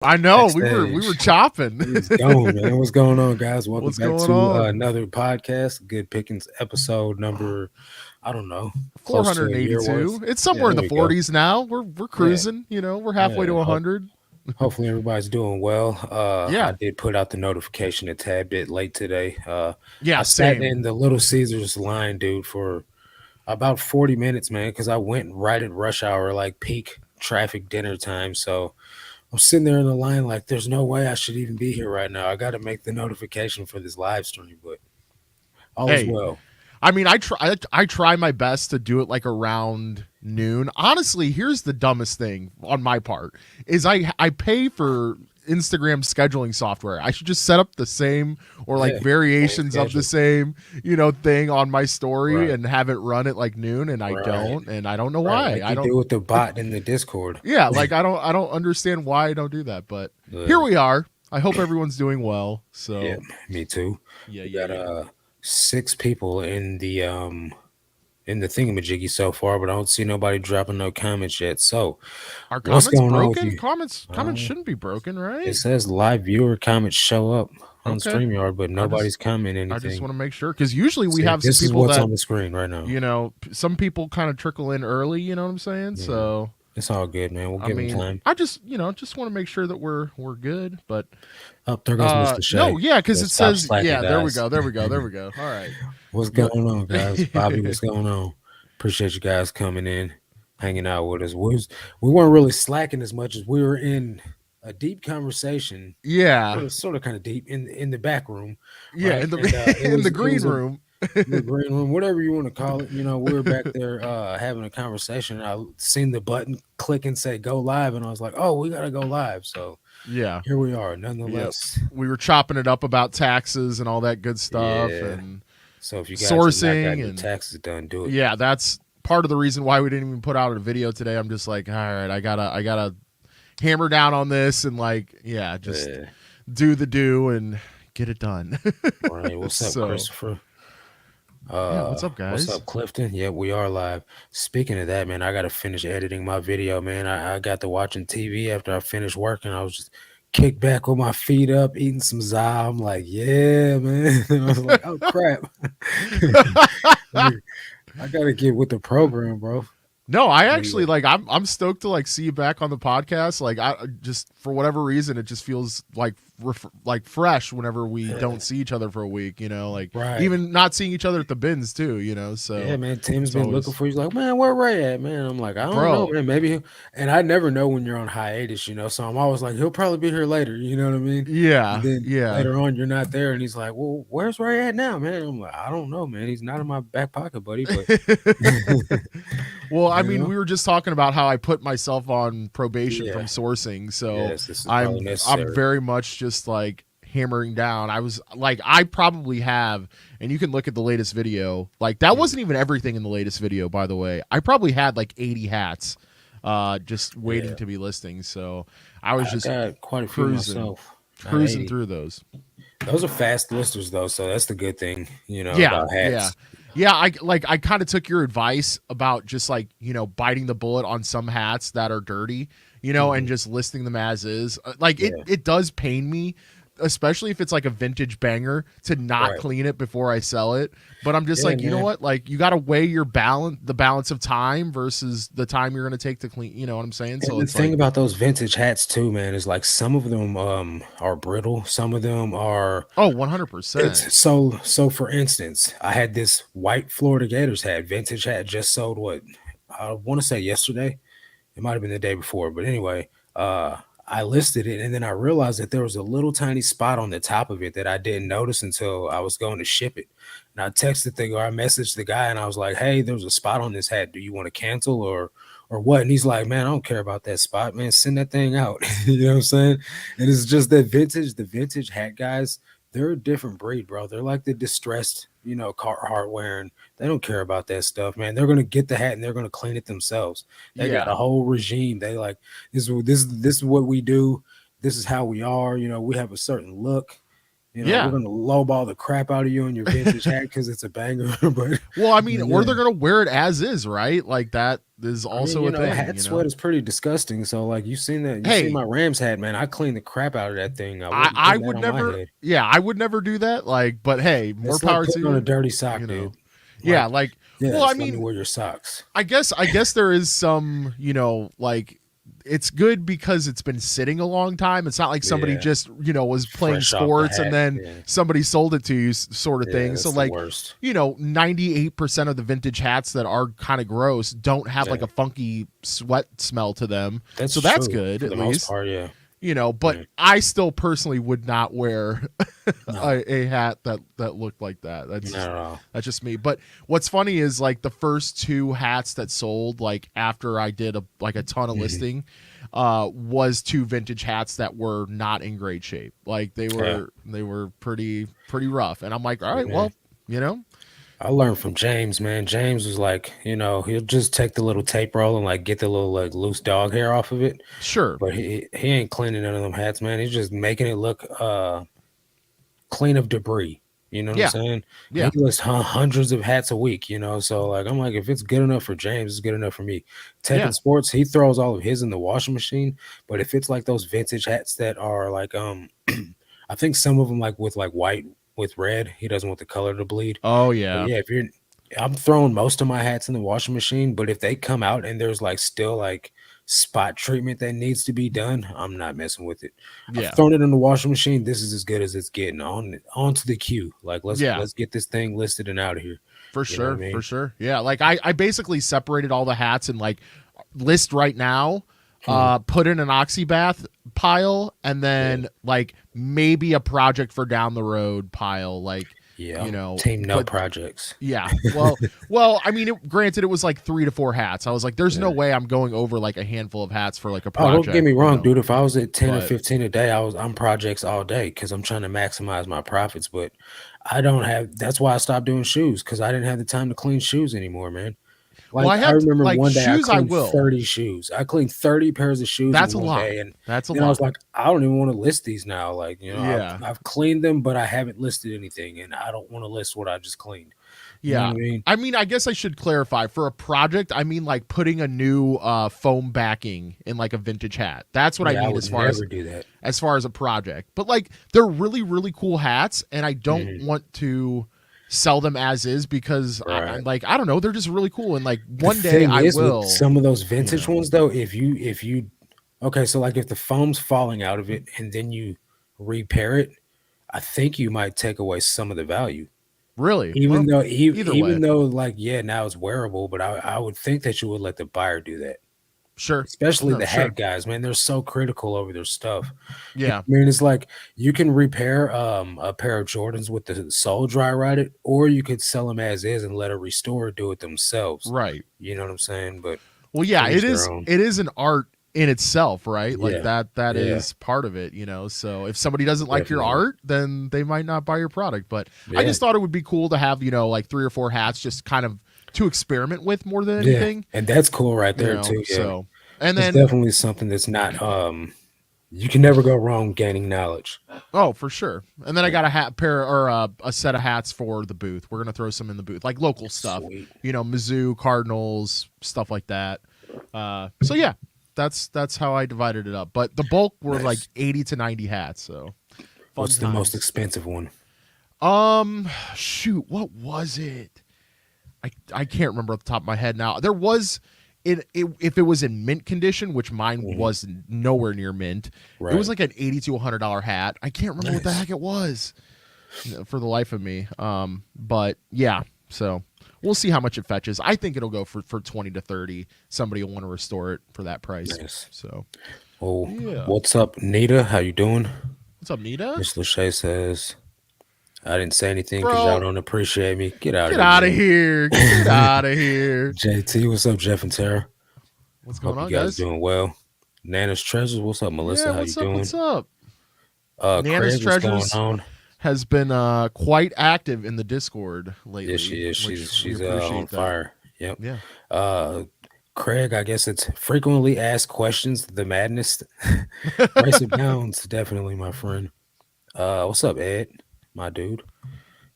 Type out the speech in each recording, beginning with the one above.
I know we were backstage. chopping. He's gone, man. What's going on, guys? Welcome What's back going to on? another podcast, Good Pickins episode number, I don't know, close to a year worth. 482. It's Yeah, somewhere in there the we go. 40s now. We're Yeah, cruising. We're halfway to yeah. 100. Hopefully everybody's doing well. I Yeah, did put out the notification a tad bit late today. I yeah, sat same. in the Little Caesars line, dude, for about 40 minutes, man, because I went right at rush hour, like peak traffic dinner time. So I'm sitting there in the line like there's no way I should even be here right now. I got to make the notification for this live stream, but all is Hey, well. I mean, I try my best to do it like around noon. Honestly, here's the dumbest thing on my part is I pay for Instagram scheduling software. I should just set up the same or like Yeah, same variations of the schedule. same, thing on my story Right, and have it run at like noon and I right, don't and I don't know right. why. Like I you don't do with the bot in the Discord. yeah, like I don't understand why I don't do that, but here Yeah, we are. I hope everyone's doing well. yeah, So, me too. yeah, We yeah, got yeah. six people in the thingamajiggy so far, but I don't see nobody dropping no comments yet. So, Are what's comments going on with broken? you? Comments Uh, shouldn't be broken, it right? says live viewer comments show up on Okay. StreamYard, but I just nobody's commenting I just anything. want to make sure cuz usually we See, have some this is people what's that, on the screen right now. some people kind of trickle in early, you know what I'm saying? Yeah, So, it's all good, man. We'll I give him mean, time. I just want to make sure that we're good, but Oh, there goes Mr. no, Shay. yeah, cuz Yeah, it stop says slacking, yeah, there we guys. go. There we go. There we go. All right. What's Let going on, guys? Bobby, what's going on? Appreciate you guys coming in, hanging out with us. We weren't really slacking as much as we were in a deep conversation, Yeah. sort of kind of deep in the back room, Yeah, right? in And the it in the was it green was a room. the green room, whatever you want to call it. We were back there having a conversation. I seen the button click and say go live, and I was like, oh, we gotta go live. So Yeah. here we are, Yep. nonetheless. We were chopping it up about taxes and all that good stuff Yeah. and So if you guys have not sourcing gotten your and taxes done, do it. yeah, that's part of the reason why we didn't even put out a video today. I'm just like, all right, I gotta hammer down on this and like, yeah, just Yeah. do the do and get it done. Right. What's up, So Christopher? yeah, what's up, What's guys? up, Clifton? Yeah, we are live. Speaking of that, man, I gotta finish editing my video, man. I got to watching TV after I finished working. I was just kicked back with my feet up, eating some za. I'm like, yeah, man. I was like, oh crap. Like, I gotta get with the program, bro. No, I actually Anyway, like I'm stoked to like see you back on the podcast. Like I just for whatever reason it just feels like like fresh whenever we yeah, don't see each other for a week, like right. even not seeing each other at the bins too, Yeah, so man. Tim's it's been looking always for you. He's like, man, where Ray at, man? I'm like, I don't know, bro. man. Maybe and I never know when you're on hiatus, So I'm always like, he'll probably be here later. You know what I mean? And Yeah, then yeah. later on, you're not there, and he's like, well, where's Ray at now, man? I'm like, I don't know, man. He's not in my back pocket, buddy. But Well, I you mean, know, we were just talking about how I put myself on probation from yeah, sourcing, so yes, this is probably I'm necessary. very much just like hammering down. I was like, I probably have, and you can look at the latest video. Like that Mm, wasn't even everything in the latest video, by the way. I probably had like 80 hats, just waiting yeah, to be listing. So I was I just got quite a few cruising, myself. Not cruising 80. through those. Those are fast listers, though, so that's the good thing, Yeah, about yeah. hats. Yeah, I kind of took your advice about just like, biting the bullet on some hats that are dirty, and Hmm. just listing them as is. Like Yeah, it does pain me, especially if it's like a vintage banger to not right. clean it before I sell it. But I'm just Yeah, like, you know man. what? Like you got to weigh the balance of time versus the time you're going to take to clean, you know what I'm saying? And So the it's thing like, about those vintage hats too, man, is like some of them are brittle, some of them are oh, 100%. it's so for instance, I had this white Florida Gators hat, vintage hat just sold what I want to say yesterday. It might have been the day before, but anyway, I listed it and then I realized that there was a little tiny spot on the top of it that I didn't notice until I was going to ship it. And I texted the or I messaged the guy and I was like, "Hey, there's a spot on this hat. Do you want to cancel or what?" And he's like, "Man, I don't care about that spot, man. Send that thing out." You know what I'm saying? And it's just that the vintage hat guys, they're a different breed, bro. They're like the distressed, Carhartt wearing. They don't care about that stuff, man. They're gonna get the hat and they're gonna clean it themselves. They got Yeah. a whole regime. They like this is what we do. This is how we are. We have a certain look. You know, we're Yeah. gonna lowball the crap out of you in your vintage hat because it's a banger. But Well, I mean, or yeah, they're gonna wear it as is, right? Like that is I mean, also a thing, hat sweat is pretty disgusting. So like, you seen that? You seen Hey, my Rams hat, man? I cleaned the crap out of that thing. I I wouldn't I put that would on my never, head. yeah, I would never do that. Like, but hey, more It's like power to putting on a you. dirty sock, You know, dude. yeah, Like, like, well, I yes, let me mean, wear your socks. I guess there is some, like it's good because it's been sitting a long time. It's not like somebody Yeah, just, was playing fresh off the sports and hat. then Yeah, somebody sold it to you sort of yeah, thing. So that's the like, worst. 98% of the vintage hats that are kind of gross don't have like Yeah, a funky sweat smell to them. that's So that's true good for at the most least. part. Yeah, But yeah. I still personally would not wear No, a hat that looked like that. not at all. That's just me. But what's funny is like the first two hats that sold like after I did a ton of Mhm. listing was two vintage hats that were not in great shape. Like Yeah, they were pretty rough. And I'm like, all right, yeah. well, you know, I learned from James, man. James was like, he'll just take the little tape roll and like get the little like loose dog hair off of it. sure. But he ain't cleaning none of them hats, man. He's just making it look clean of debris. You know what I'm Yeah. saying? And Yeah. he lists hundreds of hats a week, So like I'm like, if it's good enough for James, it's good enough for me. Tekken Yeah. Sports, he throws all of his in the washing machine. But if it's like those vintage hats that are like I think some of them like with like white with red, he doesn't want the color to bleed. Oh But yeah. yeah, if you're I'm throwing most of my hats in the washing machine, but if they come out and there's like still like spot treatment that needs to be done, I'm not messing with it. I've Yeah. thrown it in the washing machine. This is as good as it's getting. On to the queue. Like Yeah. let's get this thing listed and out of here. For You know what I sure, for mean? sure. Yeah, like I basically separated all the hats and like list right now, Mhm. put in an oxybath pile and Yeah. then like maybe a project for down the road pile, like, Yeah. you know, Team no but projects. yeah. I mean, granted, it was like 3 to 4 hats. I was like, there's no Yeah. way I'm going over like a handful of hats for like a Oh, don't get project, me wrong, dude. If I was at 10 or But 15 a day, I'm projects all day because I'm trying to maximize my profits. But I don't have that's why I stopped doing shoes because I didn't have the time to clean shoes anymore, man. well, Like I I have remember like one day I shoes. I cleaned will. 30 shoes. I cleaned 30 pairs of shoes in That's a one lot. day. And That's a then I was lot. like, I don't even want to list these now. Like, Yeah. I've cleaned them, but I haven't listed anything. And I don't want to list what I just cleaned. You know what Yeah. I mean? I mean, I guess I should clarify for a project. I mean, like putting a new foam backing in like a vintage hat. That's what I Yeah, I mean would never do that. as far as a project. But like they're really really cool hats, and I don't Mhm. want to sell them as is because I'm Right. like I don't know, they're just really cool, and like The one day thing I is with will. some of those You vintage know, ones though, if you okay, so like if the foam's falling out of it and then you repair it, I think you might take away some of the value. really. Even Well, though either way, even though like yeah, now it's wearable, but I would think that you would let the buyer do that. sure. Especially No, the hat sure. guys, man, they're so critical over their stuff. I Yeah. mean, it's like you can repair a pair of Jordans with the sole dry rotted, or you could sell them as is and let a restorer do it themselves. Right. You know what I'm saying? But Well, to yeah, each their own. it is an art in itself, right? Like Yeah, that yeah, is part of it, So if somebody doesn't like your definitely. art, then they might not buy your product. But I Yeah, just thought it would be cool to have, like 3 or 4 hats just kind of to experiment with more than yeah, anything, and that's cool right there too. Yeah, So and it's then definitely something that's not you can never go wrong gaining knowledge. oh, for sure. And then I Yeah, got a hat pair or a set of hats for the booth. We're gonna throw some in the booth, like local stuff, sweet. Mizzou, Cardinals, stuff like that. So yeah, that's how I divided it up. But the bulk were like Nice. 80 to 90 hats. So fun What's the most times. expensive one? Shoot, what was it? I can't remember off the top of my head now. There was if it was in mint condition, which mine Mhm. was nowhere near mint. It was Right. like an 80 to $100 hat. I can't remember what the Nice. heck it was for the life of me. But yeah, so we'll see how much it fetches. I think it'll go for 20 to 30. Somebody will want to restore it for that price. Nice. So Oh, yeah. what's up, Nita? How you doing? What's up, Nita? Miss Lachey says, I didn't say anything because y'all Bro, don't appreciate me. Get out of get here, out of man. here. Get out of here. JT, what's up, Jeff and Tara? What's going Hope you on, guys guys? doing well. Nana's Treasures, what's up, Yeah, Melissa? How you what's up? doing? What's up? Nana's Craig, what's going Treasures on? has been quite active in the Discord lately. Yes, she is. Which we She's appreciate on that. fire. Yep. Yeah. Craig, I guess it's frequently asked questions. The madness, price of pounds, definitely, my friend. What's up, Ed? My dude.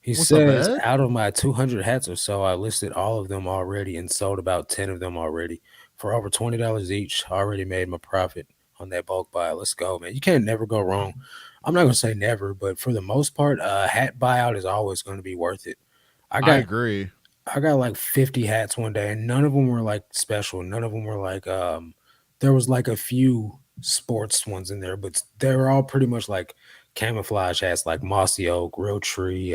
He What's up, says, Ed? out of my 200 hats or so, I listed all of them already and sold about 10 of them already for over $20 each. I already made my profit on that bulk buy. Let's go, man. You can't never go wrong. I'm not gonna say never, but for the most part, hat buyout is always going to be worth it. I I got agree. I got like 50 hats one day, and none of them were like special. None of them were like there was like a few sports ones in there, but they were all pretty much like camouflage hats, like mossy oak, real tree,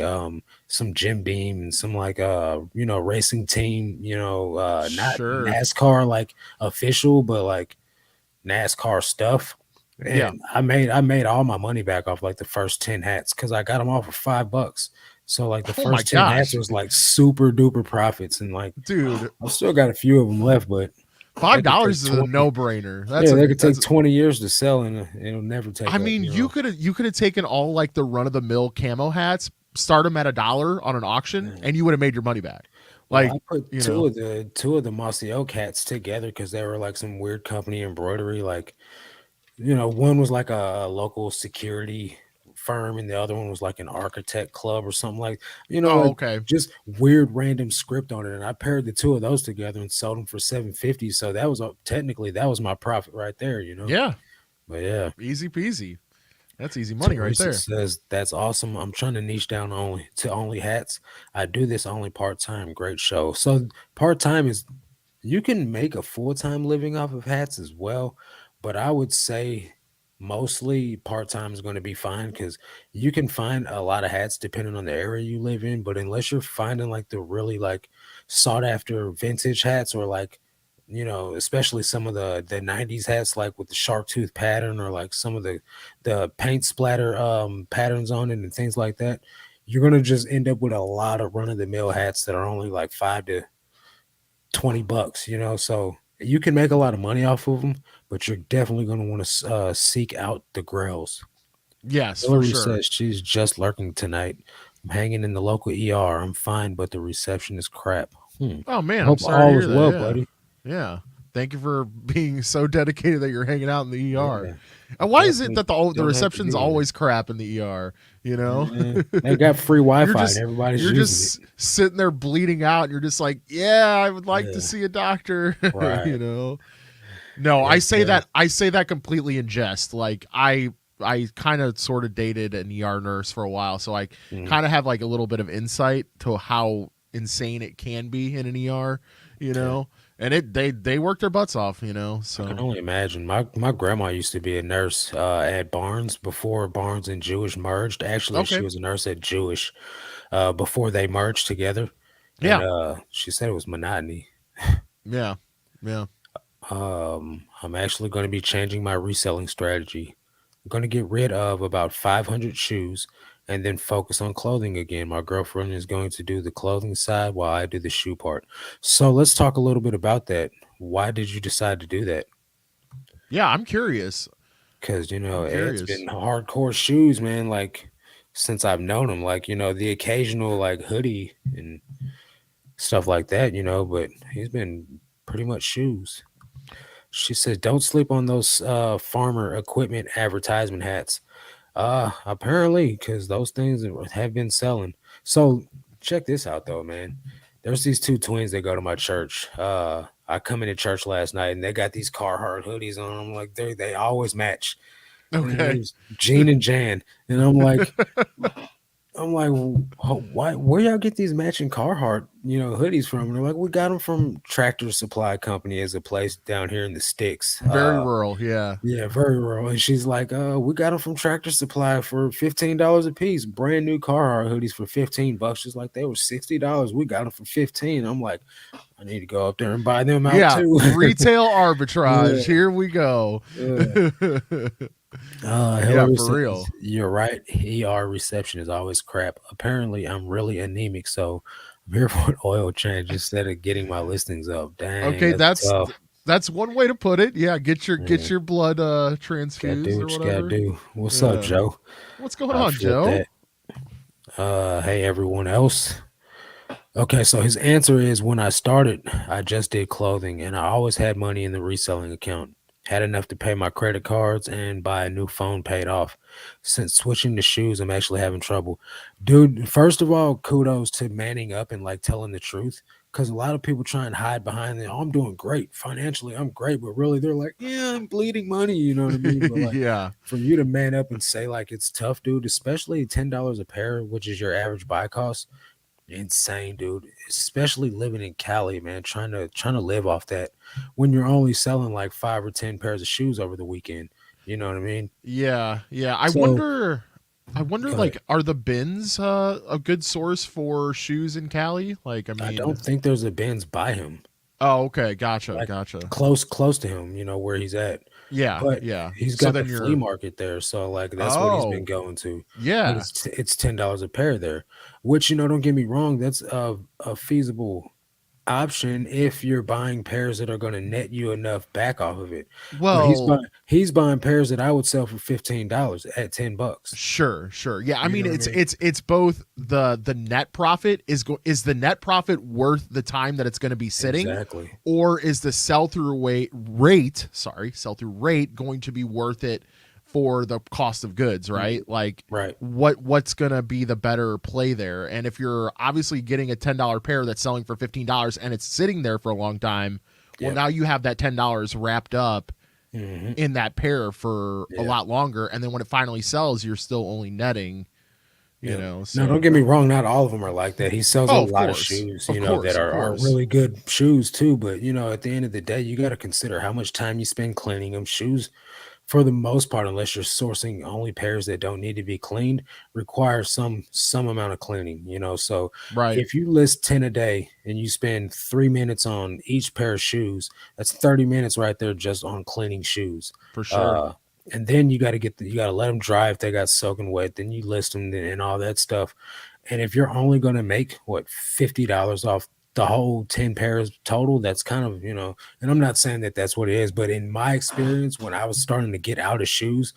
some Jim Beam, and some like racing team, not Sure. NASCAR like official, but like NASCAR stuff. Yeah. And I made all my money back off like the first 10 hats because I got them all for $5. So like the Oh my first 10 hats gosh, was like super duper profits, and like dude. I've still got a few of them left, but Five they could take dollars is a 20. no brainer. Yeah, they could take 20 years to sell, and it'll never take I up, mean, you know. you could have taken all like the run of the mill camo hats, start them at $1 on an auction, Yeah. and you would have made your money back. Well, Like, I put you two know, of the Mossy Oak hats together because they were like some weird company embroidery. Like, one was like a local security firm, and the other one was like an architect club or something oh like okay, just weird random script on it. And I paired the two of those together and sold them for 750. So that was technically that was my profit right there. yeah, But yeah. easy peasy. That's easy money right Teresa there. says that's awesome. I'm trying to niche down only hats. I do this only part time. Great show. So part time is you can make a full time living off of hats as well, but I would say mostly part time is going to be fine because you can find a lot of hats depending on the area you live in. But unless you're finding like the really like sought after vintage hats or like especially some of the 90s hats like with the shark tooth pattern or like some of the paint splatter patterns on it and things like that, you're going to just end up with a lot of run of the mill hats that are only like 5 to $20, so you can make a lot of money off of them, but you're definitely going to want to seek out the grails. Yes, for Hillary sure. says she's just lurking tonight. I'm hanging in the local ER. I'm fine, but the reception is crap. Oh man, I'm Hope sorry to all is hear that. well, Yeah, buddy. yeah. Thank you for being so dedicated that you're hanging out in the ER. Yeah, And why is it definitely that the don't have to reception's deal with it. always crap in the ER? You know, They got free you're Wi-Fi and just everybody's you're using it. just sitting there bleeding out, and you're just like, yeah, I would like to Yeah, see a doctor. right. you know, no, Yep. Yeah. I say that completely in jest. Like I kind of sort of dated an ER nurse for a while, so I Mhm. kind of have like a little bit of insight to how insane it can be in an ER. You Okay. know, and they work their butts off. You know, I can so only imagine. My grandma used to be a nurse at Barnes before Barnes and Jewish merged. Actually, she okay, was a nurse at Jewish before they merged together, and yeah, she said it was monotony. yeah, yeah. I'm actually going to be changing my reselling strategy. I'm going to get rid of about 500 shoes and then focus on clothing again. My girlfriend is going to do the clothing side while I do the shoe part. So let's talk a little bit about that. Why did you decide to do that? Yeah, I'm curious. Because, I'm Ed's curious. been hardcore shoes, man, like since I've known him. Like, the occasional like hoodie and stuff like that, but he's been pretty much shoes. She says, "Don't sleep on those farmer equipment advertisement hats." Apparently, because those things have been selling. So check this out, though, man. There's these two twins that go to my church. I come into church last night and they got these Carhartt hoodies on. I'm like, they always match. And their Okay. name's Gene and Jan, and I'm like, why? Where y'all get these matching Carhartt, hoodies from? And they're like, we got them from Tractor Supply Company, as a place down here in the sticks. Very rural. Yeah. Yeah, very rural. And she's like, we got them from Tractor Supply for $15 a piece. Brand new Carhartt hoodies for $15. She's like, they were $60. We got them for 15. I'm like, I need to go up there and buy them out Yeah. too. Retail arbitrage. Yeah, Here we go. yeah. Yeah, Hillary for says, real. you're right. ER reception is always crap. Apparently, I'm really anemic, so I'm here for an oil change instead of getting my listings up. Dang, Okay, that's tough. that's one way to put it. Yeah, Yeah, get your blood gotta do transfused or what you gotta whatever. do. What's up, Yeah. Joe? What's going I on, feel Joe? that. Hey, everyone else. Okay, so his answer is when I started, I just did clothing and I always had money in the reselling account. Had enough to pay my credit cards and buy a new phone paid off. Since switching to shoes, I'm actually having trouble. Dude, first of all, kudos to manning up and like telling the truth. Because a lot of people try and hide behind it. Oh, I'm doing great financially. I'm great. But really, they're like, yeah, I'm bleeding money. You know what I mean? But like, Yeah. for you to man up and say, like, it's tough, dude, especially $10 a pair, which is your average buy cost. Insane, dude. Especially living in Cali, man. Trying to live off that when you're only selling like 5 or 10 pairs of shoes over the weekend. You know what I mean? Yeah. Yeah. So I wonder, go ahead. like, are the bins a good source for shoes in Cali? Like, I I don't mean, think there's a Benz by him, oh, okay, gotcha, like gotcha. close to him, where he's at. Yeah, But yeah. he's So got the then flea you're, market there, so like that's what he's been oh, going to. But yeah. it's $10 a pair there, which don't get me wrong, that's a feasible option if you're buying pairs that are going to net you enough back off of it. But Well, he's buying pairs that I would sell for $15 at $10. sure, sure. Yeah, I You mean, know what I it's mean? it's both the net profit is the net profit worth the time that it's going to be sitting, Exactly. or is the sell through rate going to be worth it for the cost of goods, Mhm. right? Like, Right. what's going to be the better play there? And if you're obviously getting a $10 pair that's selling for $15 and it's sitting there for a long time, well, Yep. now you have that $10 wrapped up Hmm. in that pair for a Yeah. lot longer, and then when it finally sells, you're still only netting, Yep. No, don't so. get me wrong. Not all of them are like that. He sells a Oh, lot of shoes, of that course, of are course. really good shoes too. But at the end of the day, you got to consider how much time you spend cleaning them. Shoes, for the most part, unless you're sourcing only pairs that don't need to be cleaned, require some amount of cleaning. So Right. if you list 10 a day and you spend 3 minutes on each pair of shoes, that's 30 minutes right there just on cleaning shoes. For sure. Uh, and then you got to let them dry if they got soaking wet. Then you list them and all that stuff. And if you're only going to make what $50 off the whole 10 pairs total, that's kind of, and I'm not saying that that's what it is, but in my experience, when I was starting to get out of shoes,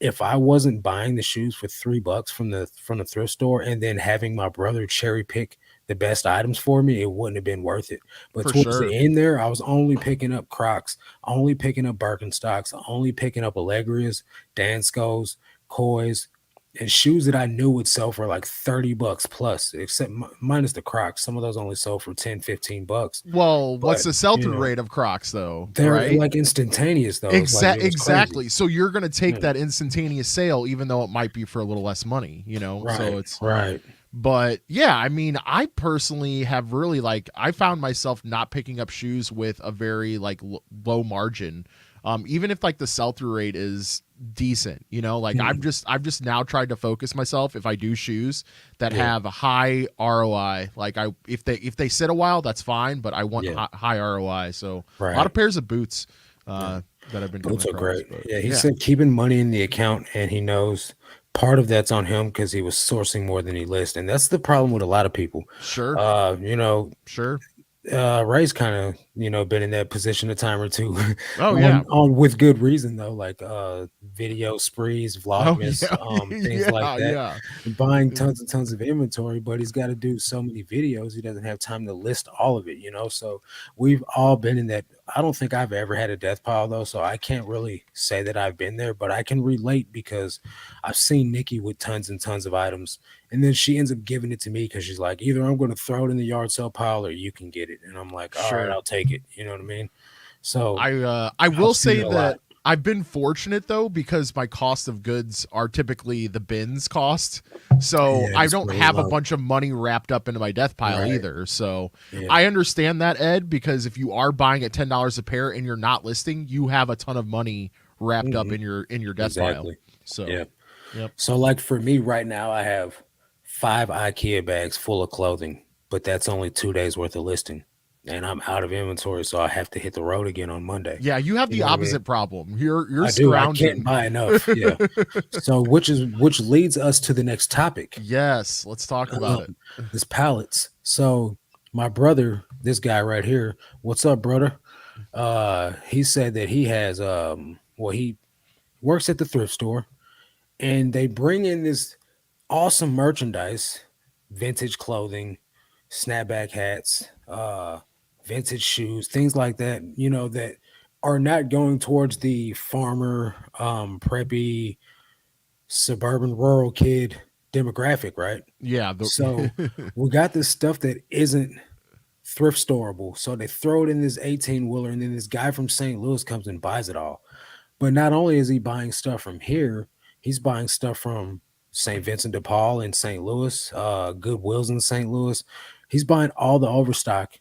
if I wasn't buying the shoes for $3 from the thrift store and then having my brother cherry pick the best items for me, it wouldn't have been worth it. But For towards the sure. end there, I was only picking up Crocs, only picking up Birkenstocks, only picking up Allegrias, Danskos, Koi's, and shoes that I knew would sell for like $30 plus, except minus the Crocs. Some of those only sold for 10, $15. Well, what's But the sell-through rate of Crocs, though, they're right? like instantaneous though. It was crazy. Exactly. So you're going to take Yeah. that instantaneous sale, even though it might be for a little less money, so Right, it's. right. But yeah, I mean, I personally have really, like, I found myself not picking up shoes with a very like low margin, even if like the sell through rate is decent, like Mhm. I've just now tried to focus myself, if I do shoes that Yeah, have a high ROI, like, if they sit a while, that's fine, but I want yeah, high ROI. So a lot right. of pairs of boots Yeah. that I've been coming Boots are across, great. but Yeah, he yeah, said keeping money in the account, and he knows part of that's on him because he was sourcing more than he lists, and that's the problem with a lot of people. sure, Uh, you know, sure. Ray's kind of been in that position a time or two, Oh on yeah. with good reason though, like video sprees, Oh vlogmas, yeah. things like Yeah, that, yeah. buying tons and tons of inventory, but he's got to do so many videos, he doesn't have time to list all of it. So we've all been in that. I don't think I've ever had a death pile though, so I can't really say that I've been there, but I can relate because I've seen Nikki with tons and tons of items, and then she ends up giving it to me because she's like, either I'm going to throw it in the yard sale pile or you can get it. And I'm like, all right, Sure. I'll take it. You know what I mean? So I I've will seen say it a lot. that I've been fortunate though, because my cost of goods are typically the bins cost. So Yeah, I it's don't really have a low. bunch of money wrapped up into my death pile Right. either. So Yeah. I understand that, Ed, because if you are buying at $10 a pair and you're not listing, you have a ton of money wrapped up Mhm. in your death pile. Exactly. So Yeah. yep. So like for me right now, I have 5 IKEA bags full of clothing, but that's only 2 days worth of listing. And I'm out of inventory, so I have to hit the road again on Monday. Yeah, you have You the know what I mean? opposite problem. You're I do. I can't scrounging. buy enough. Yeah. So which leads us to the next topic. Yes, let's talk about it. Um, this pallets. So my brother, this guy right here, what's up, brother? He said that he has he works at the thrift store, and they bring in this awesome merchandise, vintage clothing, snapback hats, vintage shoes, things like that, that are not going towards the farmer, preppy, suburban, rural kid demographic, right? Yeah, So the we got this stuff that isn't thrift storeable. So they throw it in this 18 wheeler, and then this guy from St. Louis comes and buys it all. But not only is he buying stuff from here, he's buying stuff from St. Vincent de Paul in St. Louis, Goodwill's in St. Louis. He's buying all the overstock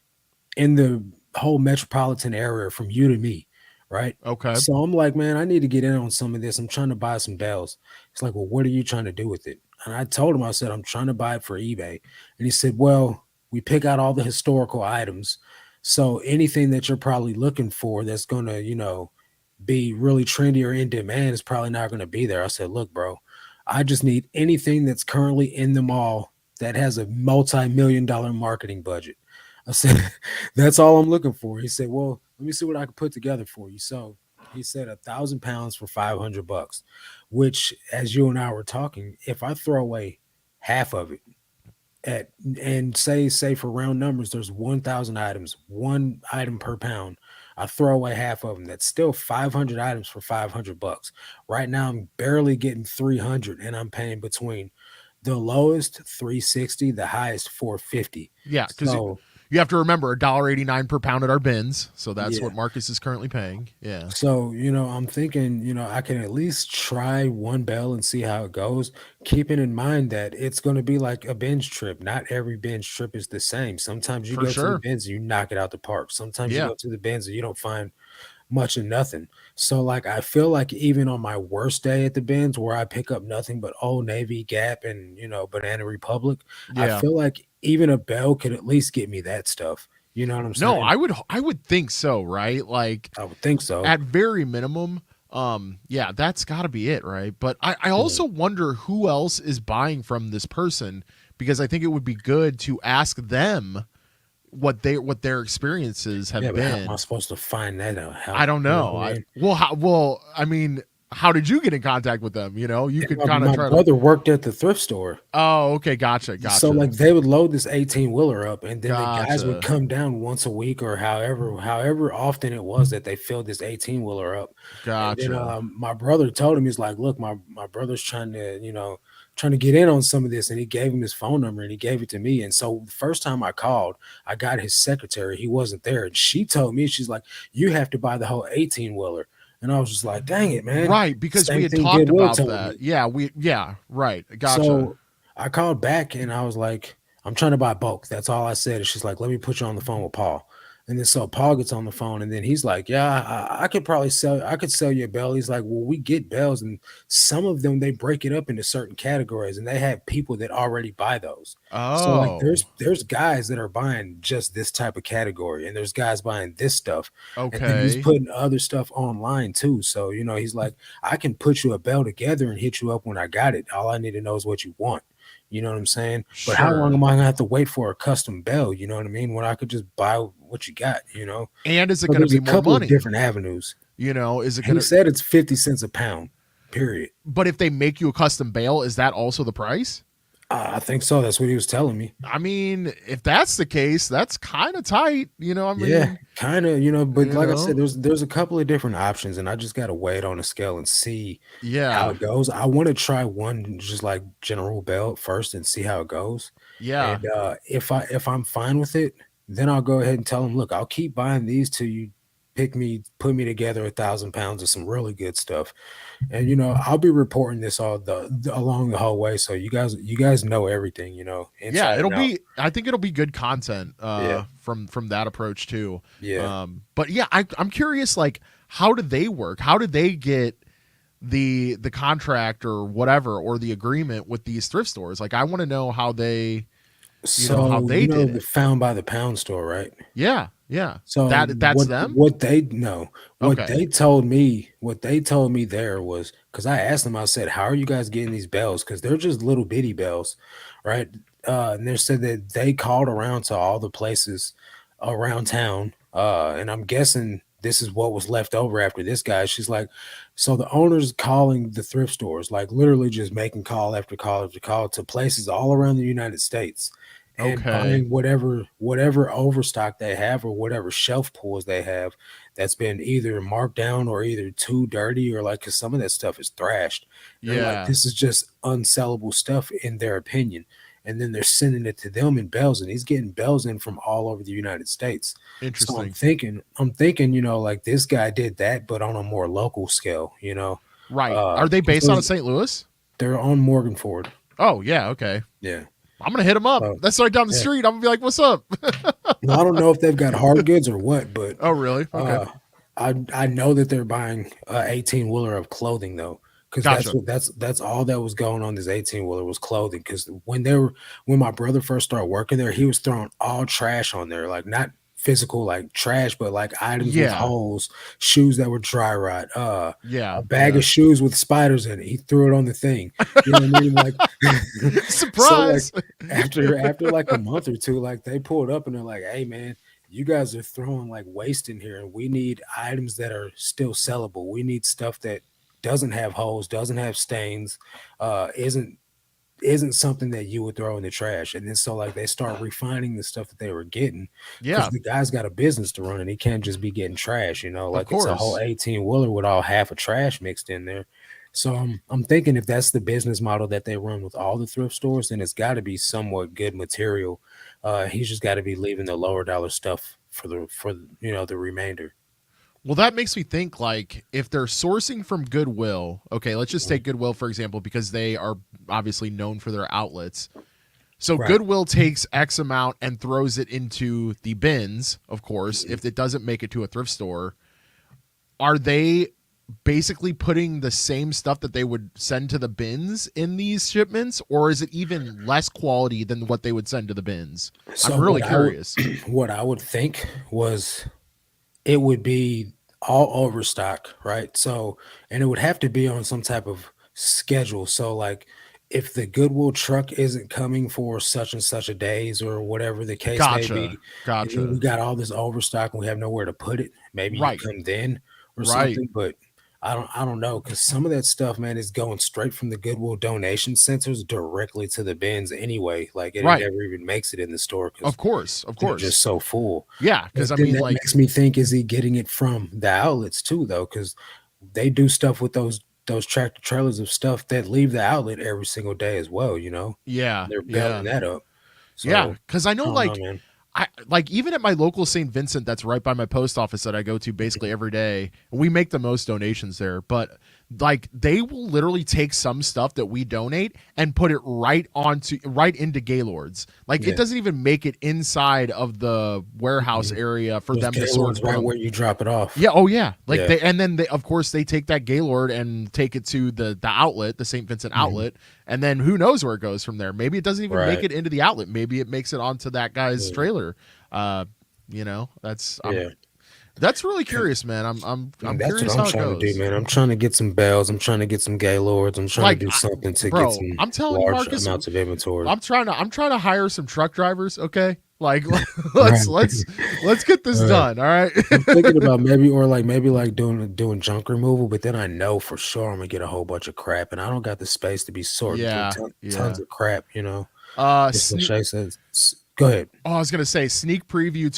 in the whole metropolitan area from you to me, right? okay. So I'm like, man, I need to get in on some of this. I'm trying to buy some bells. He's like, well, what are you trying to do with it? And I told him, I said, I'm trying to buy it for eBay. And he said, well, we pick out all the historical items. So anything that you're probably looking for that's going to, be really trendy or in demand is probably not going to be there. I said, look, bro, I just need anything that's currently in the mall that has a multi-million-dollar marketing budget. I said, that's all I'm looking for. He said, well, let me see what I can put together for you. So he said 1,000 pounds for $500, which, as you and I were talking, if I throw away half of it at and say for round numbers, there's 1,000 items, one item per pound. I throw away half of them. That's still 500 items for $500. Right now, I'm barely getting 300, and I'm paying between the lowest 360, the highest 450. Yeah, because So you have to remember $1.89 per pound at our bins, so that's yeah. what Marcus is currently paying. Yeah, So, I'm thinking, I can at least try one bell and see how it goes, keeping in mind that it's going to be like a binge trip. Not every binge trip is the same. Sometimes you for go to the sure. bins and you knock it out the park. Sometimes you Yeah, go to the bins and you don't find much of nothing. So, like, I feel like even on my worst day at the bins where I pick up nothing but Old Navy, Gap, and, Banana Republic, I yeah. feel like even a bell could at least get me that stuff. You know what I'm No, saying? I would think so, right? Like I would think so. at very minimum, yeah, that's got to be it, right? But I Yeah. also wonder who else is buying from this person, because I think it would be good to ask them what their experiences Yeah, have but how am I been. supposed to find that out? I How, don't you know know. what I I mean? well, I mean, how did you get in contact with them? You Yeah, could my, kind of my try to. brother worked at the thrift store. Oh, okay, gotcha, So gotcha, like they would load this 18 wheeler up and then the guys would gotcha, come down once a week or however often it was that they filled this 18 wheeler up. And then gotcha. my brother told him, he's like, look, my brother's trying to get in on some of this, and he gave him his phone number and he gave it to me. And so the first time I called, I got his secretary. He wasn't there, and she told me, she's like, you have to buy the whole 18 wheeler. And I was just like, dang it, man. Right, because we Same had thing talked Goodwill about told me. that. Yeah, right, gotcha. So I called back and I was like, I'm trying to buy bulk. That's all I said. And she's like, let me put you on the phone with Paul. And then so Paul gets on the phone and then he's like, yeah, I could probably I could sell you a bell. He's like, well, we get bells and some of them, they break it up into certain categories and they have people that already buy those. So like Oh, there's guys that are buying just this type of category and there's guys buying this stuff. And then he's okay, putting other stuff online too. So, he's like, I can put you a bell together and hit you up when I got it. All I need to know is what you want. You know what I'm saying? But how long sure. am I gonna have to wait for a custom bell? You know what I mean? When I could just buy what you got, you know? And is it So going to there's be a more couple of money? different avenues. Is it going He to? said it's 50 cents a pound, period. But if they make you a custom bail, is that also the price? I think so. That's what he was telling me. I mean, if that's the case, that's kind of tight. I Yeah, mean, kind of, but you like I said, know, there's a couple of different options, and I just gotta weigh it on a scale and see how yeah, it goes. I want to try one just like General Bell first and see how it goes. yeah, And if I'm fine with it, then I'll go ahead and tell him, look, I'll keep buying these till you put me together 1,000 pounds of some really good stuff. And I'll be reporting this all along the whole way, so you guys know everything, yeah. inside and out. I think it'll be good content. Yeah, From that approach too. yeah. But yeah, I'm curious. Like, how did they work? How did they get the contract or whatever, or the agreement with these thrift stores? Like, I want to know how they, how So they did the it. Found by the Pound store, right? Yeah, yeah. So That's them. what they know, Okay. what they told me there was because I asked them, I said, "How are you guys getting these bells? Because they're just little bitty bells, right?" And they said that they called around to all the places around town, and I'm guessing this is what was left over after this guy. She's like, so the owner's calling the thrift stores, like literally just making call after call after call to places all around the United States and Okay. buying whatever overstock they have or whatever shelf pulls they have that's been either marked down or either too dirty or like because some of that stuff is thrashed. They're like, Yeah. this is just unsellable stuff in their opinion. And then they're sending it to them in bells, and he's getting bells in from all over the United States. So Interesting. I'm thinking, like this guy did that, but on a more local scale, Right. Are they 'cause based out of St. Louis? they're on Morgan Ford. Oh, yeah. Okay. Yeah. I'm going to hit them up. So That's right down the yeah. street. I'm going to be like, what's up? Well, I don't know if they've got hard goods or what, but Oh, really? Okay. uh, I know that they're buying a 18 wheeler of clothing though, because Gotcha. that's all that was going on. This 18 wheeler was clothing. Because when my brother first started working there, he was throwing all trash on there, like not physical like trash, but like items with Yeah. holes, shoes that were dry rot, Yeah. a bag Yeah. of shoes with spiders in it. He threw it on the thing. You know what I mean? Like, so like Surprise. after like a month or two, like they pulled up and they're like, "Hey man, you guys are throwing like waste in here, and we need items that are still sellable. We need stuff that doesn't have holes, doesn't have stains, isn't something that you would throw in the trash." And then so like they start refining the stuff that they were getting because Yeah. the guy's got a business to run and he can't just be getting trash, Of like it's a whole course. 18 wheeler with all half of trash mixed in there. So I'm thinking if that's the business model that they run with all the thrift stores, then it's got to be somewhat good material. He's just got to be leaving the lower dollar stuff the remainder. Well, that makes me think like if they're sourcing from Goodwill, okay, let's just Mhm. take Goodwill for example, because they are obviously known for their outlets. So Right. Goodwill takes X amount and throws it into the bins, of course, Mhm. if it doesn't make it to a thrift store. Are they basically putting the same stuff that they would send to the bins in these shipments, or is it even less quality than what they would send to the bins? I'm So really what I would curious. what I would think was it would be all overstock, right? So, and it would have to be on some type of schedule. So, like, if the Goodwill truck isn't coming for such and such a days or whatever the case may Gotcha. be, and then we Gotcha. got all this overstock and we have nowhere to put it, maybe you Right. come then or Right. something. But I don't know because some of that stuff, man, is going straight from the Goodwill donation centers directly to the bins anyway. Like, it Right. never even makes it in the store Of because course. Of they're course. just so full. Yeah, But because I then mean, that like, makes me think, is he getting it from the outlets too, though? Because they do stuff with those tractor trailers of stuff that leave the outlet every single day as well, yeah, They're belting yeah, that up. yeah. So Because I know, I don't know, like, man. I like even at my local St. Vincent, that's right by my post office that I go to basically every day. We make the most donations there, but like they will literally take some stuff that we donate and put it right into Gaylords. Like it Yeah. doesn't even make it inside of the warehouse Mhm. area for Those them to sort Gaylords right from. where you drop it off. Yeah. Oh, yeah. Like Yeah. they, and then they, of course, they take that Gaylord and take it to the outlet, the St. Vincent Mhm. outlet, and then who knows where it goes from there. Maybe it doesn't even make Right. it into the outlet. Maybe it makes it onto that guy's Yeah. trailer. Uh, Yeah. that's really curious, man. I'm That's what curious I'm how it trying to do, goes. man. I'm trying to get some bells. I'm trying to get some Gaylords. I'm trying to Like, do something to get bro, some I'm telling you, large Marcus, amounts of inventory. I'm trying to hire some truck drivers. Okay, like Right. let's get this Right. done. All right. I'm thinking about maybe doing junk removal, but then I know for sure I'm gonna get a whole bunch of crap, and I don't got the space to be sorting through Yeah, tons yeah. of crap. Just like Sneak. Shay says, go ahead. Oh, I was gonna say sneak preview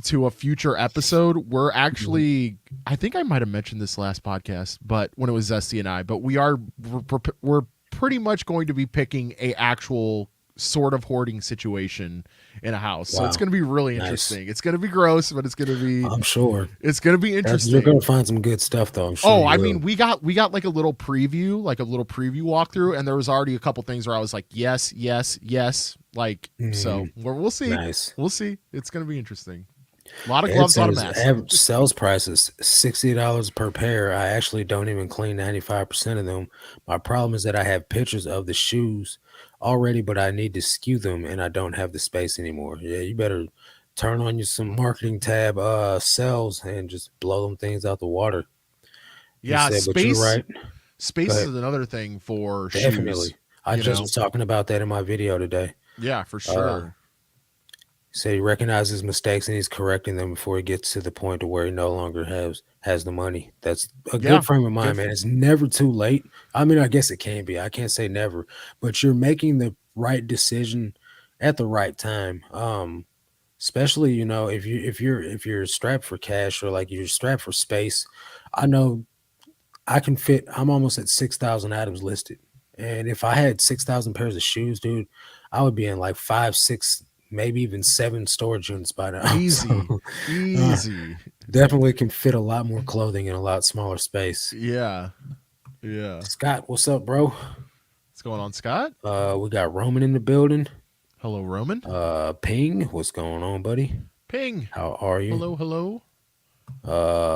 to a future episode. We're Mhm. actually, I think I might have mentioned this last podcast, but when it was Zesty and I, but we're pretty much going to be picking a actual sort of hoarding situation in a house. So it's Wow, going to be really nice. interesting. It's going to be gross, but I'm sure it's going to be you're interesting. gonna find some good stuff, though. I'm sure Oh, you I will. mean, we got like a little preview walkthrough, and there was already a couple things where I was like, yes, yes, yes. Like, so Mhm. we'll see. Nice. We'll see. It's going to be interesting. A lot of It gloves, a lot of says masks. average sales prices $60 per pair. I actually don't even clean 95% of them. My problem is that I have pictures of the shoes already, but I need to skew them and I don't have the space anymore. Yeah, you better turn on your some marketing tab sales and just blow them things out the water. He Yeah, said, but you're right. Go space ahead. is another thing for shoes. Definitely. I You just know, was talking about that in my video today. yeah, for Uh sure. Said he recognizes mistakes and he's correcting them before he gets to the point to where he no longer has the money. That's a Yeah, good frame of good. mind, man. It's never too late. I mean, I guess it can be. I can't say never, but you're making the right decision at the right time. Especially, you know, if you're strapped for cash, or like you're strapped for space. I know I can fit. I'm almost at 6,000 items listed, and if I had 6,000 pairs of shoes, dude, I would be in like five, six, maybe even seven storage units by now. Easy, So uh, easy. definitely can fit a lot more clothing in a lot smaller space. Yeah, yeah. Scott, what's up, bro? What's going on, Scott? We got Roman in the building. Hello, Roman. Ping, what's going on, buddy? Ping. How are you? Hello, hello.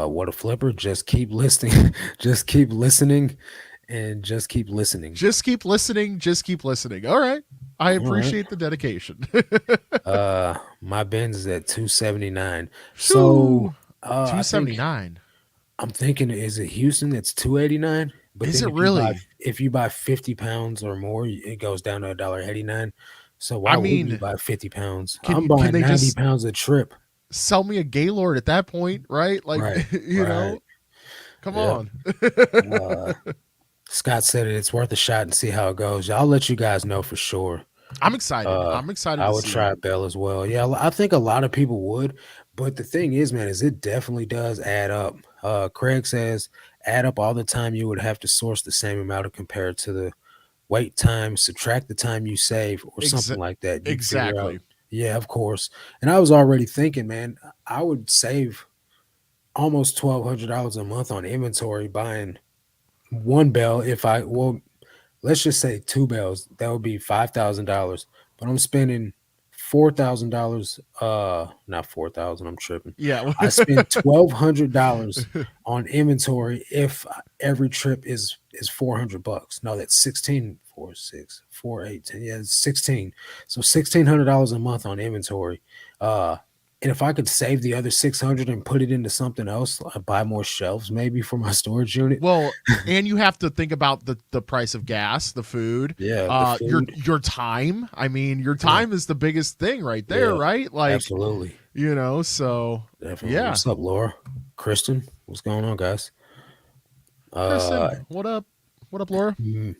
What a flipper. Just keep listening. Just keep listening and just keep listening. Just keep listening. Just keep listening. All right. I All right. appreciate the dedication. My Benz is at 279. So Shoo. I think 279. I'm thinking, is it Houston that's 289? But Is then it really? if you buy 50 pounds or more, it goes down to $1.89. So I why would you mean, buy 50 pounds? I'm can buying they 90 just pounds a trip. sell me a Gaylord at that point, right? Like, Right. you Right. know, come Yep. on. Uh, Scott said it. It's worth a shot and see how it goes. I'll let you guys know for sure. I'm excited. I'm excited I to would see. try Bell as well. Yeah, I think a lot of people would, but the thing is, man, is it definitely does add up. Craig says add up all the time you would have to source the same amount of compared to the wait time, subtract the time you save, or something Exa- like that. You'd figure out. exactly. Yeah, of course. And I was already thinking, man, I would save almost $1,200 a month on inventory buying one bell. If I well, let's just say two bells, that would be $5,000. But I'm spending $4,000. Not 4,000. I'm tripping. Yeah. I spend $1,200 on inventory if every trip is $400. No, that's 16, 4, 6, 4, 8, 10. Yeah, it's 16. So $1,600 a month on inventory. And if I could save the other 600 and put it into something else, buy more shelves maybe for my storage unit. Well, and you have to think about the price of gas, the food, Yeah, the food. your time. I mean, your Yeah, time is the biggest thing right there, yeah, right? Like, absolutely. so Definitely. yeah. What's up, Laura? Kristen? What's going on, guys? Uh, Kristen, what up? What up, Laura? m-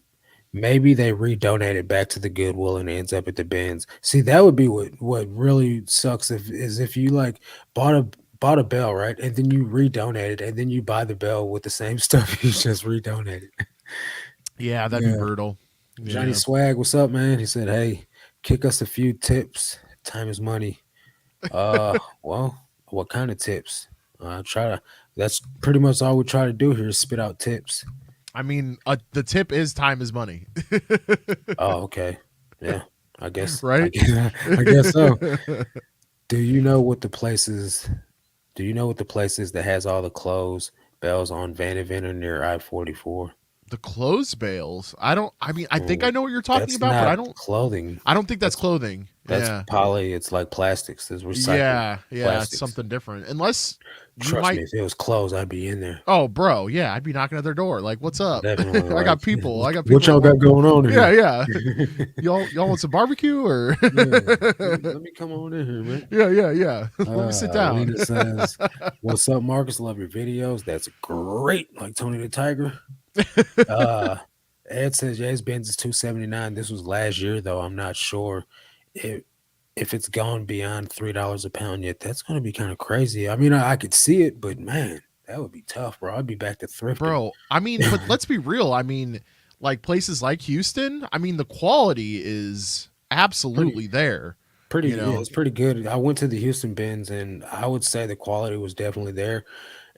Maybe they redonate it back to the Goodwill and it ends up at the bins. See, that would be what really sucks if you like bought a bell, right? And then you redonate it, and then you buy the bell with the same stuff you just redonated. Yeah, that'd be Yeah. brutal. Johnny Yeah. Swag, what's up, man? He said, "Hey, kick us a few tips. Time is money." Well, what kind of tips? Try to. That's pretty much all we try to do here is spit out tips. I mean, the tip is time is money, Oh, okay. Yeah, I guess. I right? guess. I guess so. Do you know what the place is? Do you know what the place is that has all the clothes bells on Van Eventer near I-44? The clothes bales. I don't. I mean, I think I Well, know what you're talking that's about, but not I don't. clothing. I don't think that's That's clothing. that's Yeah. poly. It's like plastics. It's recycled Yeah, it's plastics. something different. Unless you Trust me, might. if it was clothes, I'd be in there. Oh, bro, yeah, I'd be knocking at their door. Like, what's up? Definitely. I Like, got people. I got what people y'all that got want. going on Yeah, here? yeah. Y'all want some barbecue or? Yeah. Let me come on in here, man. Yeah. Let me sit down. Lena says, "What's up, Marcus? Love your videos. That's great." Like Tony the Tiger. Uh, Ed says, "Yeah, his Benz is 279. This was last year, though. I'm not sure if it's gone beyond $3 a pound yet. That's going to be kind of crazy. I mean, I could see it, but man, that would be tough, bro. I'd be back to thrifting. Bro, I mean, but let's be real. I mean, like places like Houston, I mean, the quality is Pretty, absolutely there, pretty. you Yeah, know. it's pretty good. I went to the Houston Benz, and I would say the quality was definitely there.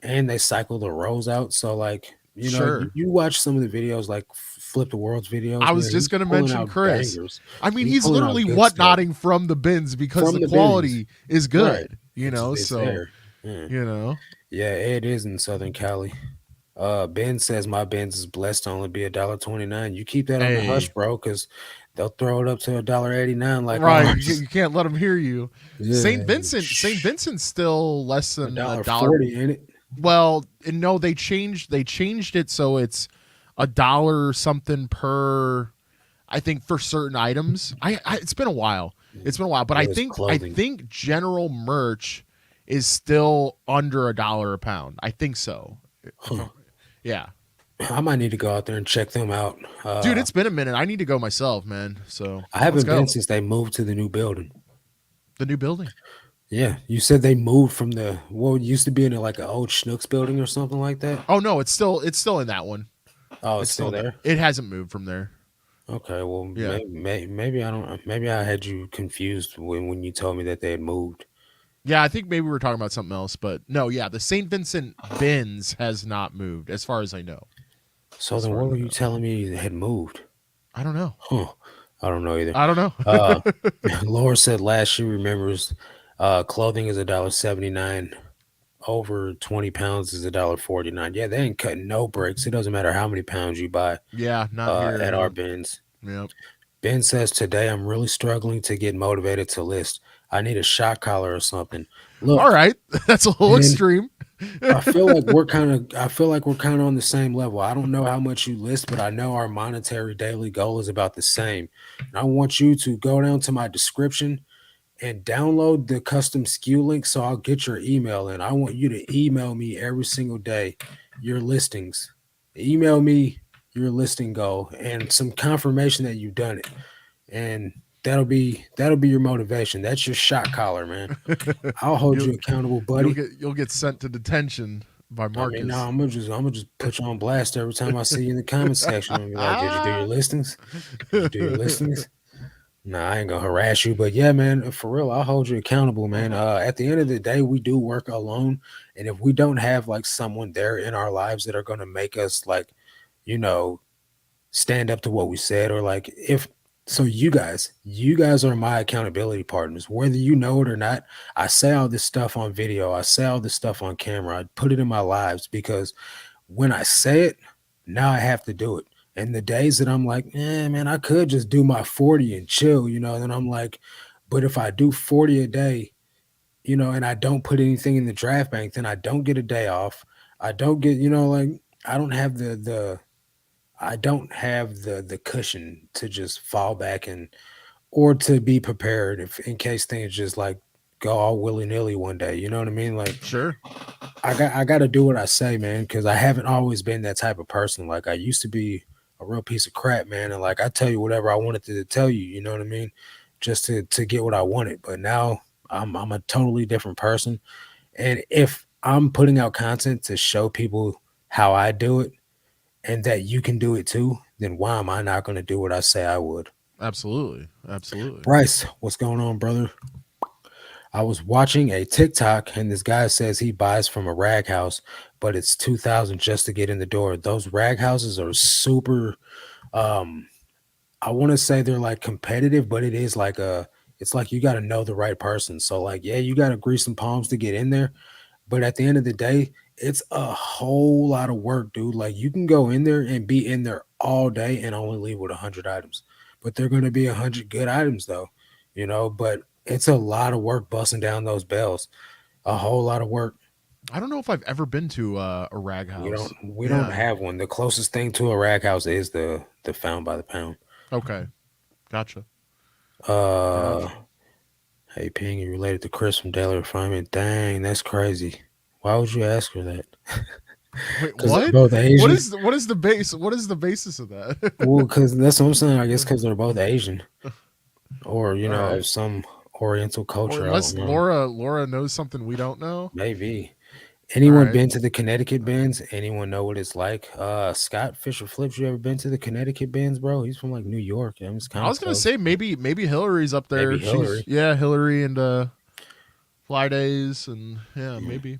And they cycle the rows out. So like, Sure. you watch some of the videos, like Flip the World's I videos, was man, just he's going to pulling mention out Chris. bangers. I mean, He's he's pulling out literally good stuff whatnotting from the bins because from the the bins. quality is Right. good, you It's know. it's So, there. Yeah. you know. Yeah, it is in Southern Cali. Ben says my Benz is blessed to only be $1.29. You keep that on the hush, Hey, bro, because they'll throw it up to $1.89 like right. ours. You can't let them hear you. Yeah. St. Vincent's still less A than a dollar dollar. 40 in it. Well, no, they changed it so it's a dollar something per. I think for certain items. It's been a while. It's been a while, but It I was think I clothing. think general merch is still under a dollar a pound. I think so. Huh. Yeah. I might need to go out there and check them out. Dude, it's been a minute. I need to go myself, man. So I let's haven't been go. since they moved to the new building. The new building. Yeah, you said they moved from the what used to be in like an old Schnucks building or something like that. Oh no, it's still in that one. Oh, it's It's still still in that. there. It hasn't moved from there. Okay, well, Yeah. maybe I don't. Maybe I had you confused when you told me that they had moved. Yeah, I think maybe we were talking about something else, but no, yeah, the St. Vincent bins has not moved, as far as I know. So As then, far what as were I you know. telling me they had moved? I don't know. Huh? I don't know either. I don't know. Uh, Laura said last she remembers. Clothing is $1.79. Over 20 pounds is $1.49. Yeah, they ain't cutting no breaks. It doesn't matter how many pounds you buy Yeah, not here. at our Yep. bins. Yep. Ben says today I'm really struggling to get motivated to list. I need a shot collar or something. All Look, right. That's a little Ben, extreme. I feel like we're kind of on the same level. I don't know how much you list, but I know our monetary daily goal is about the same. And I want you to go down to my description and download the custom SKU link so I'll get your email in. I want you to email me every single day your listings. Email me your listing goal and some confirmation that you've done it. And that'll be your motivation. That's your shot collar, man. I'll hold you'll you accountable, you'll buddy. get sent to detention by I mean, no, Marcus. I'm gonna just put you on blast every time I see you in the comment section. I'm gonna be like, "Did you do your listings? Did you do your listings?" Nah, I ain't gonna harass you, but yeah, man, for real, I'll hold you accountable, man. At the end of the day, we do work alone, and if we don't have like someone there in our lives that are gonna make us like, you know, stand up to what we said, or like if so, you guys are my accountability partners, whether you know it or not. I say all this stuff on video, I say all this stuff on camera, I put it in my lives because when I say it, now I have to do it. And the days that I'm like, man, I could just do my 40 and chill, then I'm like, but if I do 40 a day, and I don't put anything in the draft bank, then I don't get a day off. I don't get, like I don't have the cushion to just fall back and or to be prepared if in case things just like go all willy nilly one day. You know what I mean? Like Sure. I got to do what I say, man, because I haven't always been that type of person. Like I used to be a real piece of crap, man, and like I tell you whatever I wanted to tell you. You know what I mean? Just to get what I wanted. But now I'm a totally different person, and if I'm putting out content to show people how I do it and that you can do it too, then why am I not going to do what I say I would? Absolutely. Absolutely. Bryce, what's going on, brother? I was watching a TikTok and this guy says he buys from a rag house, but it's 2,000 just to get in the door. Those rag houses are super um I want to say they're like competitive, but it's like you got to know the right person. So like yeah, you got to grease some palms to get in there, but at the end of the day, it's a whole lot of work, dude. Like you can go in there and be in there all day and only leave with 100 items. But they're going to be 100 good items though, but it's a lot of work busting down those bells. A whole lot of work. I don't know if I've ever been to a rag We don't house. we don't Yeah. have one. The closest thing to a rag house is the found by the pound. Okay. Gotcha. Uh Gotcha. hey Ping, you related to Chris from Daily Refinement. Dang, that's crazy. Why would you ask her that? Wait, Because they're what? both What Asian. is the base? What is the basis of that? Well, because that's what I'm saying. I guess because they're both Asian, or All of right. some Oriental Or culture. I don't unless know. Laura knows something we don't know. Maybe. All Anyone right. been to the Connecticut bins? Anyone know what it's like? Scott Fisher Flips, you ever been to the Connecticut bins, bro? He's from like New York. I mean, it's kind I of was gonna close. say maybe Hillary's up Maybe there. She's Hillary. yeah, Hillary and Fly Days and yeah, Yeah. maybe.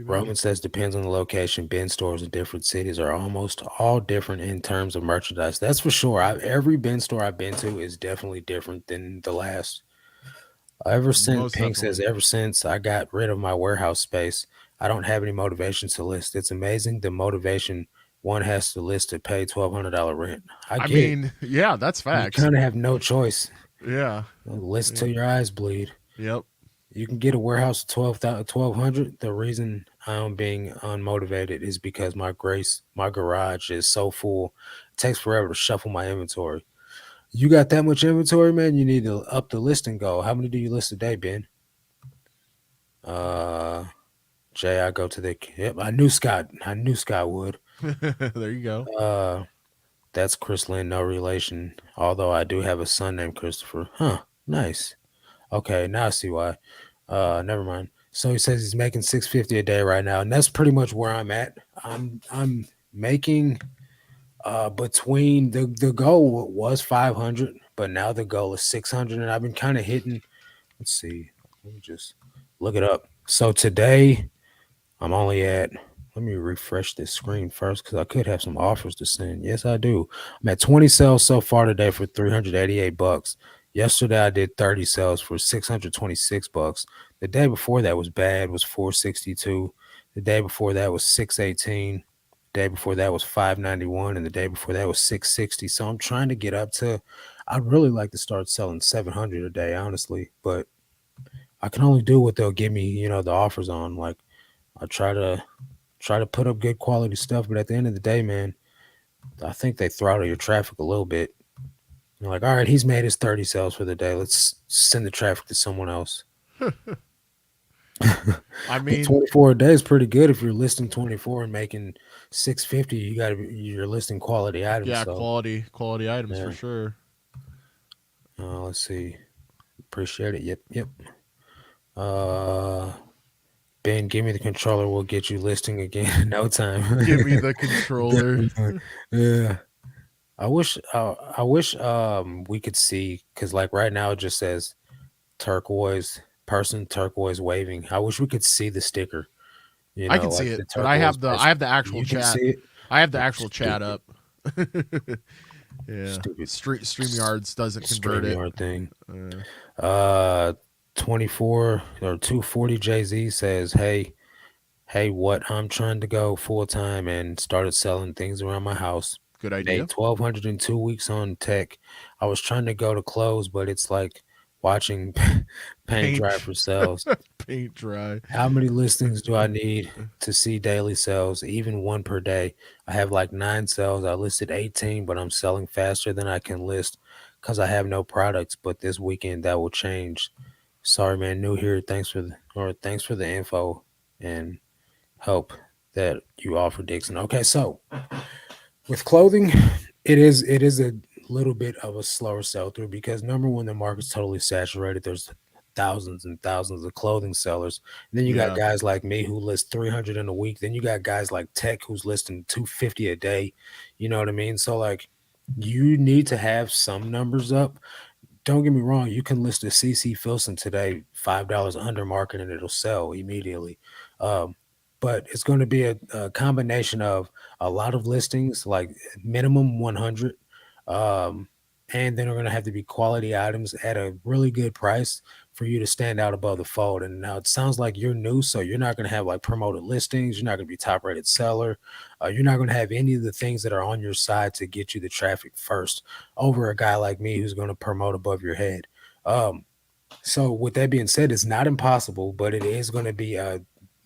Roman says depends on the location. Bin stores in different cities are almost all different in terms of merchandise. That's for sure. Every bin store I've been to is definitely different than the last. Ever since Most Pink says, definitely. ever since I got rid of my warehouse space, I don't have any motivation to list. It's amazing the motivation one has to list to pay $1,200 rent. I I get it. mean, yeah, that's You facts. kind of have no choice. Yeah. List Yeah. till your eyes bleed. Yep. You can get a warehouse 1200. The reason I'm being unmotivated is because my garage is so full. It takes forever to shuffle my inventory. You got that much inventory, man? You need to up the listing goal. How many do you list a day, Ben? Uh Jay, I go to the yep. I knew Scott would. There you go. Uh, that's Chris Lynn, no relation. Although I do have a son named Christopher. Huh. Nice. Okay, now I see why. Never mind. So he says he's making 650 a day right now, and that's pretty much where I'm at. I'm making between the goal was 500, but now the goal is 600, and I've been kind of hitting. Let's see. Let me just look it up. So today I'm only at, let me refresh this screen first because I could have some offers to send. Yes, I do. I'm at 20 sales so far today for 388 bucks. Yesterday I did 30 sales for 626 bucks. The day before that was bad, was 462. The day before that was 618. The day before that was 591, and the day before that was 660. So I'm trying to get up to, I'd really like to start selling 700 a day, honestly, but I can only do what they'll give me, the offers on. Like I try to put up good quality stuff, but at the end of the day, man, I think they throttle your traffic a little bit. You're like, all right, he's made his 30 sales for the day. Let's send the traffic to someone else. I But mean, 24 a day is pretty good if you're listing 24 and making 650. You're listing quality items. yeah, So quality items for yeah, sure. let's see. Appreciate it. Yep. Uh, Ben, give me the controller. We'll get you listing again in no Give me time. the controller. Definitely. Yeah. I wish we could see, because like right now it just says turquoise person, turquoise waving. I wish we could see the sticker, I can like see it, the but I turquoise have person. the actual You can chat. see it. I have the You're actual chat stupid. up. Yeah. Stupid StreamYards doesn't convert it. StreamYard thing. Uh, Uh 24 or 240 Jay-Z says, hey, what? I'm trying to go full time and started selling things around my house. Good idea. Made 1,200 in 2 weeks on tech. I was trying to go to close, but it's like watching paint dry Paint for sales. paint dry. How many listings do I need to see daily sales? Even one per day. I have like 9 sales. I listed 18, but I'm selling faster than I can list because I have no products. But this weekend that will change. Sorry, man. New here. Thanks for the info and help that you offer, Dixon. Okay, so with clothing, it is a little bit of a slower sell through because number one, the market's totally saturated. There's thousands and thousands of clothing sellers. And then you got Yeah. guys like me who list 300 in a week. Then you got guys like Tech who's listing 250 a day. You know what I mean? So like you need to have some numbers up. Don't get me wrong, you can list a CC Filson today, $5 under market, and it'll sell immediately. Um, but it's going to be a combination of a lot of listings, like minimum 100. Um, and then they're going to have to be quality items at a really good price for you to stand out above the fold. And now it sounds like you're new, so you're not going to have like promoted listings. You're not going to be top rated seller. You're not going to have any of the things that are on your side to get you the traffic first over a guy like me who's going to promote above your head. Um, so with that being said, it's not impossible, but it is going to be a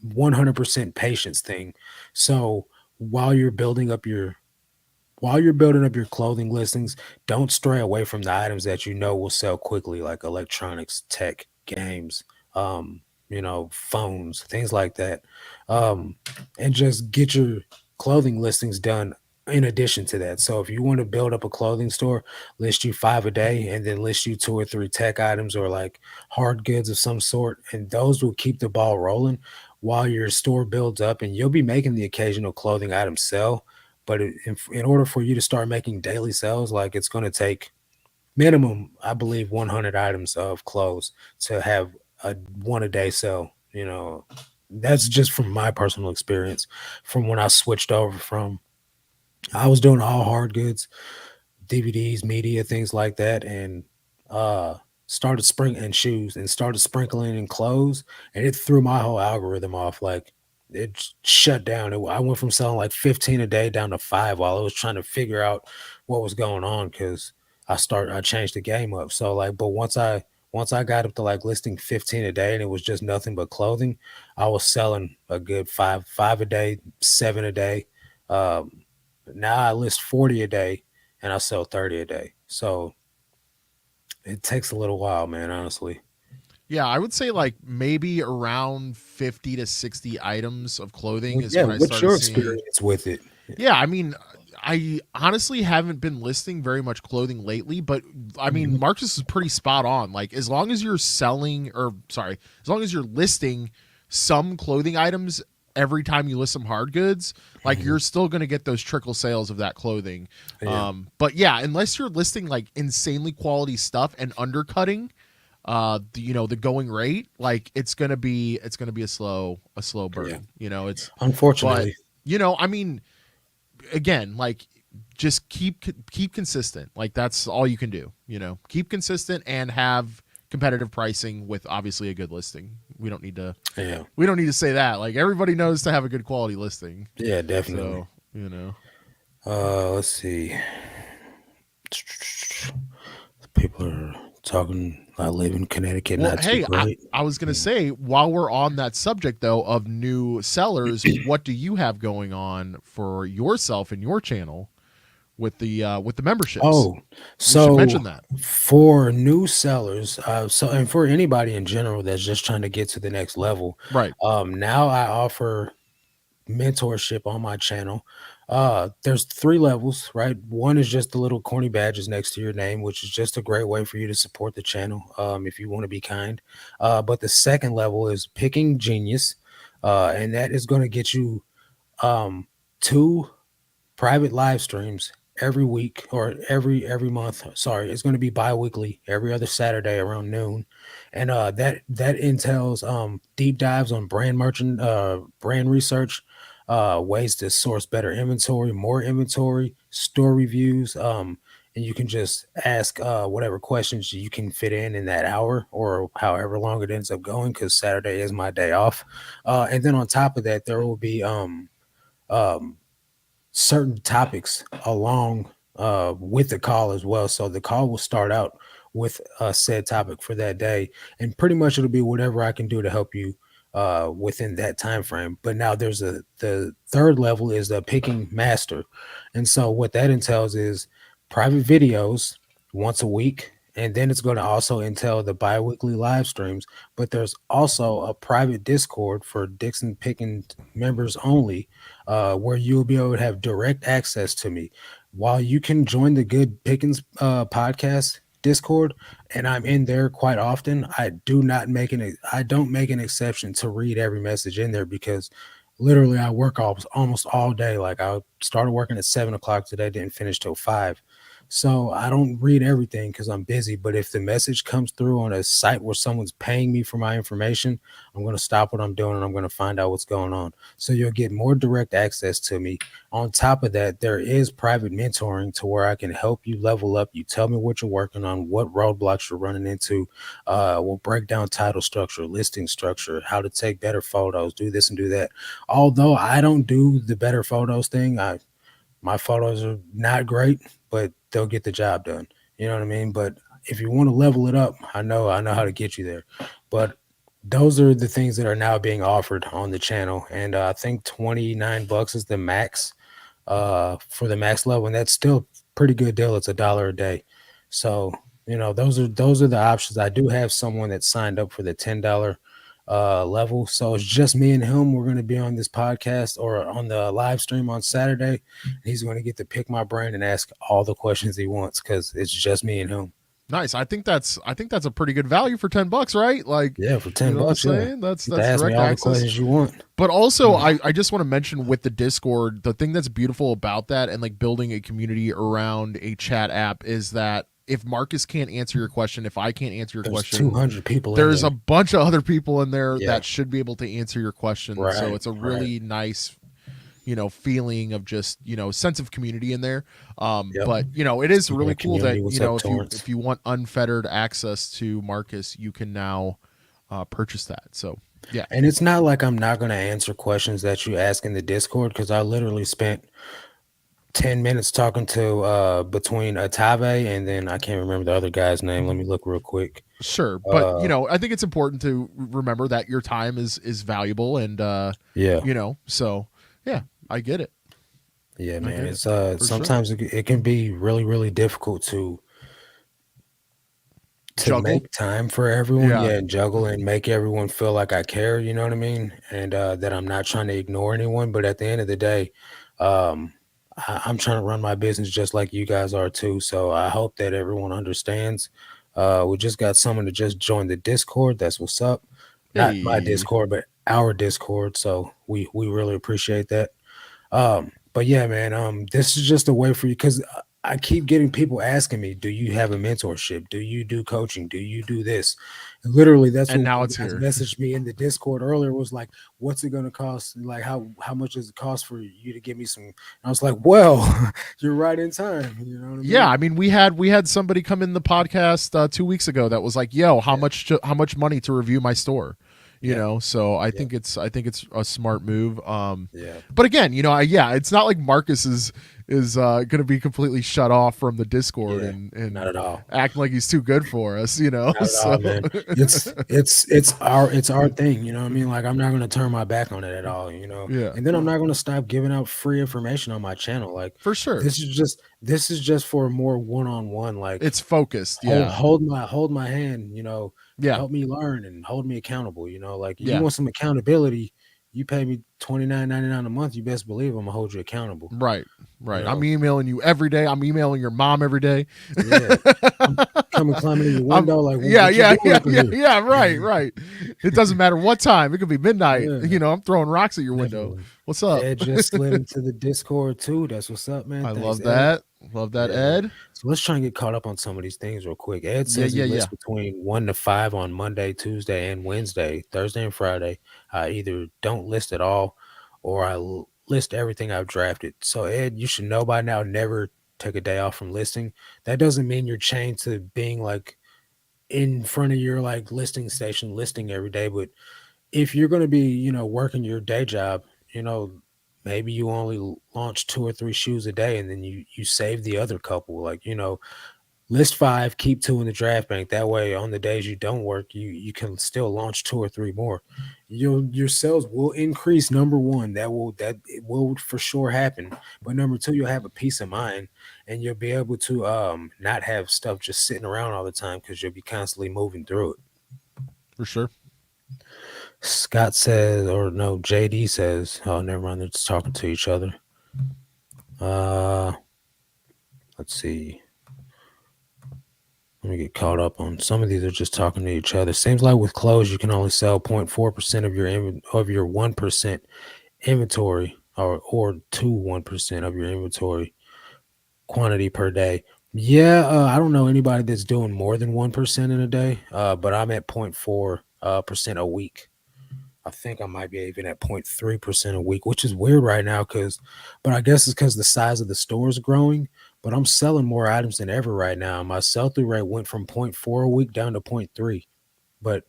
100% patience thing. So while you're building up your clothing listings, don't stray away from the items that you know will sell quickly, like electronics, tech, games, phones, things like that. Um, and just get your clothing listings done in addition to that. So if you want to build up a clothing store, list you 5 a day and then list you 2 or 3 tech items or like hard goods of some sort, and those will keep the ball rolling while your store builds up, and you'll be making the occasional clothing item sell. But in order for you to start making daily sales, like it's going to take minimum, I believe, 100 items of clothes to have a one a day sell. That's just from my personal experience. From when I switched over from, I was doing all hard goods, DVDs, media, things like that, and uh started started sprinkling in clothes, and it threw my whole algorithm off. Like it shut down. I went from selling like 15 a day down to 5 while I was trying to figure out what was going on because I changed the game up. So like, but once I got up to like listing 15 a day and it was just nothing but clothing, I was selling a good five a day, 7 a day. Um, Now I list 40 a day and I sell 30 a day. So it takes a little while, man, honestly. Yeah, I would say like maybe around 50 to 60 items of clothing is Yeah, when I what's started your seeing. experience with it? Yeah, I mean, I honestly haven't been listing very much clothing lately, but I mean, Mhm. Marcus is pretty spot on. Like, as long as you're selling, or sorry, as long as you're listing some clothing items every time you list some hard goods, like Mhm. you're still going to get those trickle sales of that clothing. Yeah. But yeah, unless you're listing like insanely quality stuff and undercutting, the going rate, like it's gonna be a slow Yeah. burn. But Unfortunately. I mean, again, like just keep consistent. Like that's all you can do. Keep consistent and have competitive pricing with obviously a good listing. Yeah. We don't need to say that. Like everybody knows to have a good quality listing. Yeah, definitely. So. Let's see. People are talking. I live in Connecticut, Well, not too hey, great. I was gonna Yeah. say, while we're on that subject though of new sellers, what do you have going on for yourself and your channel with the memberships? Oh, We should so mention that. for new sellers, and for anybody in general that's just trying to get to the next level, Right. now I offer mentorship on my channel. There's three levels, right? One is just the little corny badges next to your name, which is just a great way for you to support the channel, if you want to be kind. But the second level is picking genius, and that is going to get you um, two private live streams every week or every month. Sorry, it's going to be bi-weekly, every other Saturday around noon, and that entails deep dives on brand research, ways to source better inventory, more inventory, store reviews. And you can just ask whatever questions you can fit in that hour or however long it ends up going, because Saturday is my day off. And then on top of that, there will be um, certain topics along with the call as well. So the call will start out with a said topic for that day, and pretty much it'll be whatever I can do to help you within that time frame. But now there's the third level is the picking master, and so what that entails is private videos once a week. And then it's going to also entail the bi-weekly live streams, but there's also a private Discord for Dixon Picking members only, where you'll be able to have direct access to me. While you can join the Good Pickens podcast Discord, and I'm in there quite often, I don't make an exception to read every message in there, because literally I work almost all day. Like I started working at 7 o'clock today, didn't finish till 5. So I don't read everything because I'm busy. But if the message comes through on a site where someone's paying me for my information, I'm going to stop what I'm doing and I'm going to find out what's going on. So you'll get more direct access to me. On top of that, there is private mentoring to where I can help you level up. You tell me what you're working on, what roadblocks you're running into. We'll break down title structure, listing structure, how to take better photos, do this and do that. Although I don't do the better photos thing, my photos are not great, but they'll get the job done. You know what I mean? But if you want to level it up, I know how to get you there. But those are the things that are now being offered on the channel, and I think $29 is the max for the max level, and that's still a pretty good deal. It's $1 a day. So those are the options. I do have someone that signed up for the $10 level, so it's just me and him. We're going to be on this podcast or on the live stream on Saturday. He's going to get to pick my brain and ask all the questions he wants, because it's just me and him. Nice. I think that's a pretty good value for $10, right? Like, Yeah, for you 10 know what I'm bucks, yeah. saying? That's You can that's ask me direct all the access. questions you want. But also, Yeah. I just want to mention with the Discord, the thing that's beautiful about that and like building a community around a chat app is that if Marcus can't answer your question, if I can't answer your There's question, 200 people in there's there. a bunch of other people in there Yeah, that should be able to answer your question. So right, it's a right. really nice feeling of just sense of community in there. Yep. But it is Speaking really of cool community, that what's up, if you Torrance? if you want unfettered access to Marcus, you can now purchase that. So yeah. And it's not like I'm not going to answer questions that you ask in the Discord, because I literally spent 10 minutes talking to between Atave and then I can't remember the other guy's name. Let me look real quick. Sure, but Uh I think it's important to remember that your time is valuable, and yeah. so yeah, I get it. Yeah, I man. get it It's for sure. sometimes it can be really, really difficult to Juggle, make time for everyone, yeah, yeah, and juggle and make everyone feel like I care, you know what I mean? And that I'm not trying to ignore anyone, but at the end of the day, I'm trying to run my business just like you guys are too. So I hope that everyone understands. We just got someone to just join the Discord. That's what's up. Not my Hey, Discord, but our Discord. So we really appreciate that. But yeah, man, this is just a way for you because I keep getting people asking me, "Do you have a mentorship? Do you do coaching? Do you do this?" And literally, that's and what now one of it's the guys here. messaged me in the Discord earlier. Was like, "What's it going to cost? Like, how much does it cost for you to give me some?" And I was like, "Well, you're right in time. You know what I Yeah, mean?" I mean, we had somebody come in the podcast 2 weeks ago that was like, "Yo, Yeah, how much money to review my store?" yeah, So I yeah, think it's a smart move. yeah, But again, yeah, it's not like Marcus is going to be completely shut off from the Discord yeah. and Not at all. acting like he's too good for us. Not at all, So man. It's our thing, you know what I mean? Like I'm not gonna turn my back on it at all, you know. yeah, And then I'm not gonna stop giving out free information on my channel. Like for sure, this is just for more one-on-one, like it's focused. hold Yeah, hold my hand, yeah, help me learn and hold me accountable, Like you yeah. want some accountability, you pay me 29.99 a month, you best believe I'm gonna hold you accountable, Right, you right. I'm know. emailing you every day. I'm emailing your mom every day. Yeah. I'm coming climbing in your window, like Yeah, what you yeah, doing yeah, up in yeah, here? yeah. Right, right. It doesn't matter what time. It could be midnight. Yeah. I'm throwing rocks at your window. Definitely. What's up? Ed just slid into the Discord too. That's what's up, man. I Thanks, love Ed. that. Love that, Yeah, man. Ed. So let's try and get caught up on some of these things real quick. Ed Yeah, says he yeah, yeah. lists between 1 to 5 on Monday, Tuesday, and Wednesday, Thursday and Friday. I either don't list at all or list everything I've drafted. So, Ed, you should know by now never take a day off from listing. That doesn't mean you're chained to being like in front of your like listing station listing every day, but if you're going to be, working your day job, maybe you only launch 2 or 3 shoes a day and then you save the other couple. Like, list 5, keep 2 in the draft bank. That way, on the days you don't work, you can still launch 2 or 3 more. Your sales will increase. Number one, that it will for sure happen. But number two, you'll have a peace of mind and you'll be able to not have stuff just sitting around all the time because you'll be constantly moving through it. For sure. Scott says, or no, JD says, oh, never mind. They're just talking to each other. Uh, let's see. Let me get caught up on some of these are just talking to each other. Seems like with clothes, you can only sell 0.4% of your 1% inventory or to 1% of your inventory quantity per day. Yeah, I don't know anybody that's doing more than 1% in a day, but I'm at 0.4 percent a week. I think I might be even at 0.3% a week, which is weird right now but I guess it's because the size of the store is growing. But I'm selling more items than ever right now. My sell through rate went from 0.4 a week down to 0.3. But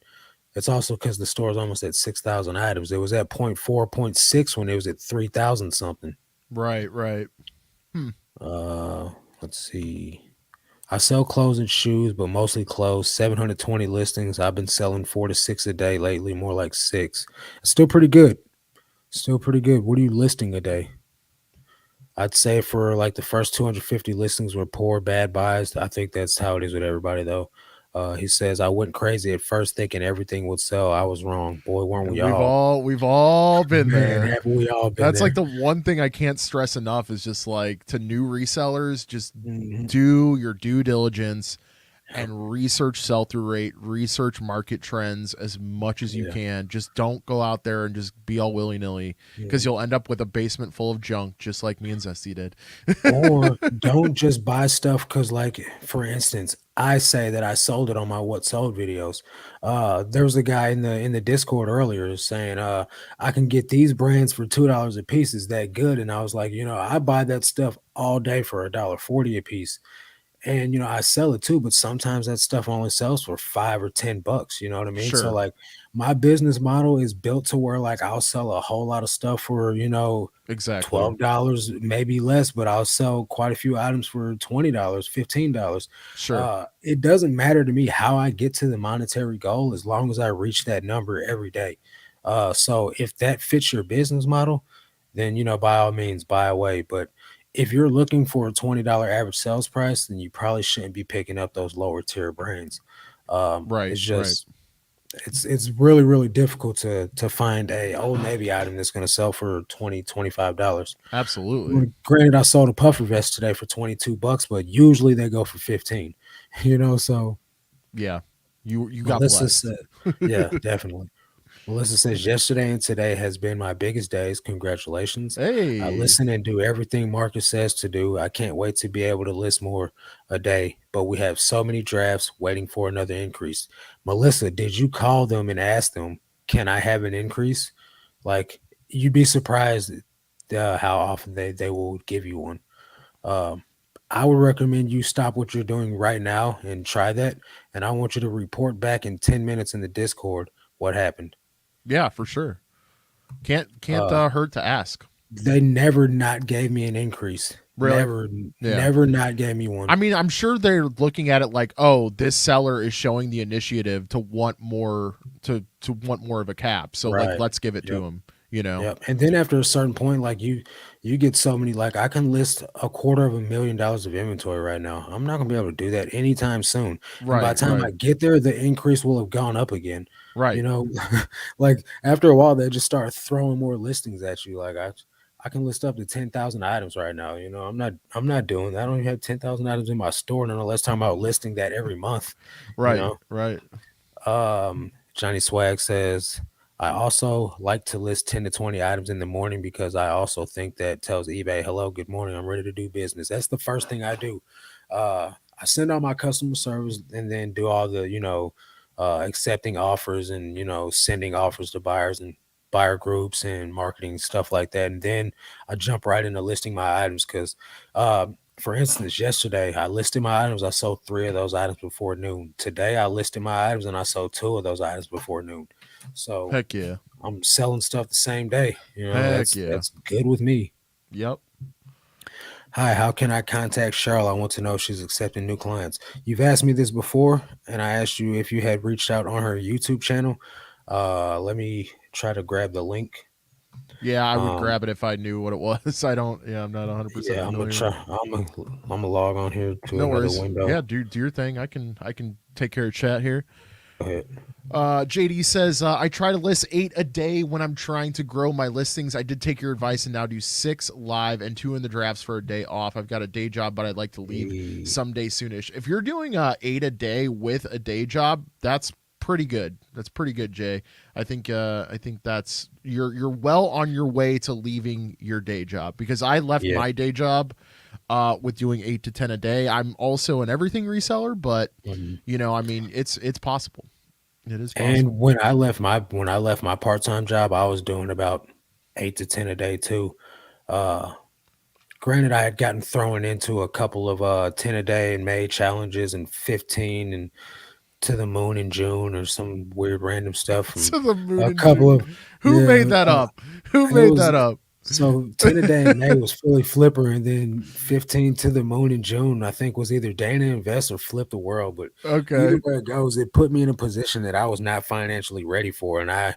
it's also because the store is almost at 6,000 items. It was at 0.4, 0.6 when it was at 3,000 something. Right, right. Hmm. Uh, let's see. I sell clothes and shoes, but mostly clothes. 720 listings. I've been selling 4 to 6 a day lately, more like 6. Still pretty good. Still pretty good. What are you listing a day? I'd say for like the first 250 listings were poor, bad buys. I think that's how it is with everybody, though. He says, I went crazy at first thinking everything would sell. I was wrong. Boy, weren't And we we've all? all we've all been Man, there. haven't we all been That's like there? the one thing I can't stress enough is just like to new resellers, just Hmm. do your due diligence Yep. and research sell through rate, research market trends as much as you Yeah. can. Just don't go out there and just be all willy nilly Yeah. because you'll end up with a basement full of junk, just like me and Zesty did. Or don't just buy stuff because, like, for instance, I say that I sold it on my what sold videos. There was a guy in the Discord earlier saying, I can get these brands for $2 a piece. Is that good? And I was like, I buy that stuff all day for $1.40 a piece. And I sell it too, but sometimes that stuff only sells for 5 or 10 bucks. You know what I mean? So Sure, like my business model is built to where like I'll sell a whole lot of stuff for exactly. $12, maybe less, but I'll sell quite a few items for $20, $15. Sure, It doesn't matter to me how I get to the monetary goal as long as I reach that number every day. So if that fits your business model, then by all means buy away. But if you're looking for a $20 average sales price, then you probably shouldn't be picking up those lower tier brands. right, It's right. just it's really really difficult to find a Old Navy item that's going to sell for 20 $25. Absolutely. Well, granted, I sold a puffer vest today for $22, but usually they go for 15. So Yeah. You got Melissa blessed. said, yeah, definitely. Melissa says, yesterday and today has been my biggest days. Congratulations. I Hey. listen and do everything Marcus says to do. I can't wait to be able to list more a day, but we have so many drafts waiting for another increase. Melissa, did you call them and ask them, can I have an increase? Like, you'd be surprised how often they will give you one. Um, I would recommend you stop what you're doing right now and try that. And I want you to report back in 10 minutes in the Discord what happened. Yeah, for sure. Can't Uh, hurt to ask. they never not gave me an increase. Really? Yeah. Never not gave me I one. mean, I'm sure they're looking at it like, oh, this seller is showing the initiative to want more to want more of a cap. So like Right. let's give it Yep. to him. Yep. And then after a certain point, like you get so many, like I can list $250,000 of inventory right now. I'm not gonna be able to do that anytime soon. And by Right, the time right, I get there, the increase will have gone up again. You right, know, like after a while, they just start throwing more listings at you. Like I can list up to 10,000 items right now. I'm not doing that. I don't even have 10,000 items in my store, and unless talking about listing that every month. You right, know. right. Johnny Swag says, I also like to list 10 to 20 items in the morning because I also think that tells eBay, hello, good morning, I'm ready to do business. That's the first thing I do. I send out my customer service and then do all the, accepting offers and, sending offers to buyers and buyer groups and marketing stuff like that. And then I jump right into listing my items because, for instance, yesterday I listed my items. I sold 3 of those items before noon. Today I listed my items and I sold 2 of those items before noon. So Heck yeah. I'm selling stuff the same day. Heck That's yeah. that's good with me. Yep. Hi, how can I contact Cheryl? I want to know if she's accepting new clients. You've asked me this before, and I asked you if you had reached out on her YouTube channel. Let me try to grab the link. Yeah, I would Um, grab it if I knew what it was. I'm not 100% yeah, I'm gonna familiar. try. I'm gonna log on here to No another worries. Yeah, window. do your thing. I can take care of chat here. Go ahead. JD says, I try to list 8 a day when I'm trying to grow my listings. I did take your advice and now do 6 live and 2 in the drafts for a day off. I've got a day job, but I'd like to leave Eh, someday soonish. If you're doing 8 a day with a day job, that's pretty good. That's pretty good, Jay. I think that's you're well on your way to leaving your day job because I left Yeah. my day job with doing 8 to 10 a day. I'm also an everything reseller, but Mhm. I mean, it's possible. It is possible. And when I left my part-time job, I was doing about 8 to 10 a day too. Uh, Granted, I had gotten thrown into a couple of 10 a day and May challenges and 15 and to the moon in June or some weird random stuff from To the moon a and couple June. of Who yeah. made that up? Who It made was that up? so 10 a day in May was Philly Flipper, and then 15 to the moon in June, I think was either Dana Invest or Flip the World. But either Okay. way it goes, it put me in a position that I was not financially ready for. And I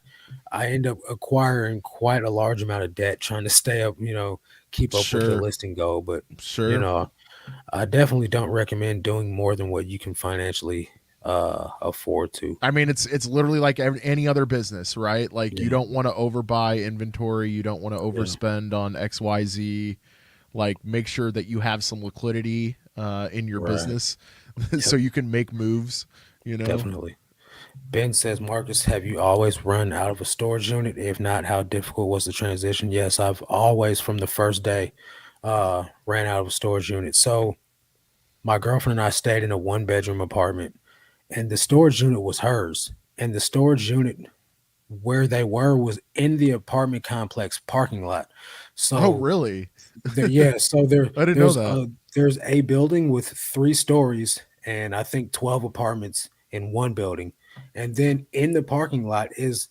end up acquiring quite a large amount of debt trying to stay up, keep up with the Sure. listing goal. But you Sure. know, I definitely don't recommend doing more than what you can financially afford to. I mean, it's literally like any other business, right? Like you Yeah. don't want to overbuy inventory, you don't want to Yeah. overspend on XYZ. Like make sure that you have some liquidity in your Right. business so Yep. you can make moves, you know. Definitely. Ben says, Marcus, have you always run out of a storage unit? If not, how difficult was the transition? Yes, I've always, from the first day, ran out of a storage unit. So my girlfriend and I stayed in a one-bedroom apartment, and the storage unit was hers. And the storage unit where they were was in the apartment complex parking lot. Oh, So really? yeah, so I didn't know there's that. a building with 3 stories and I think 12 apartments in one building, and then in the parking lot is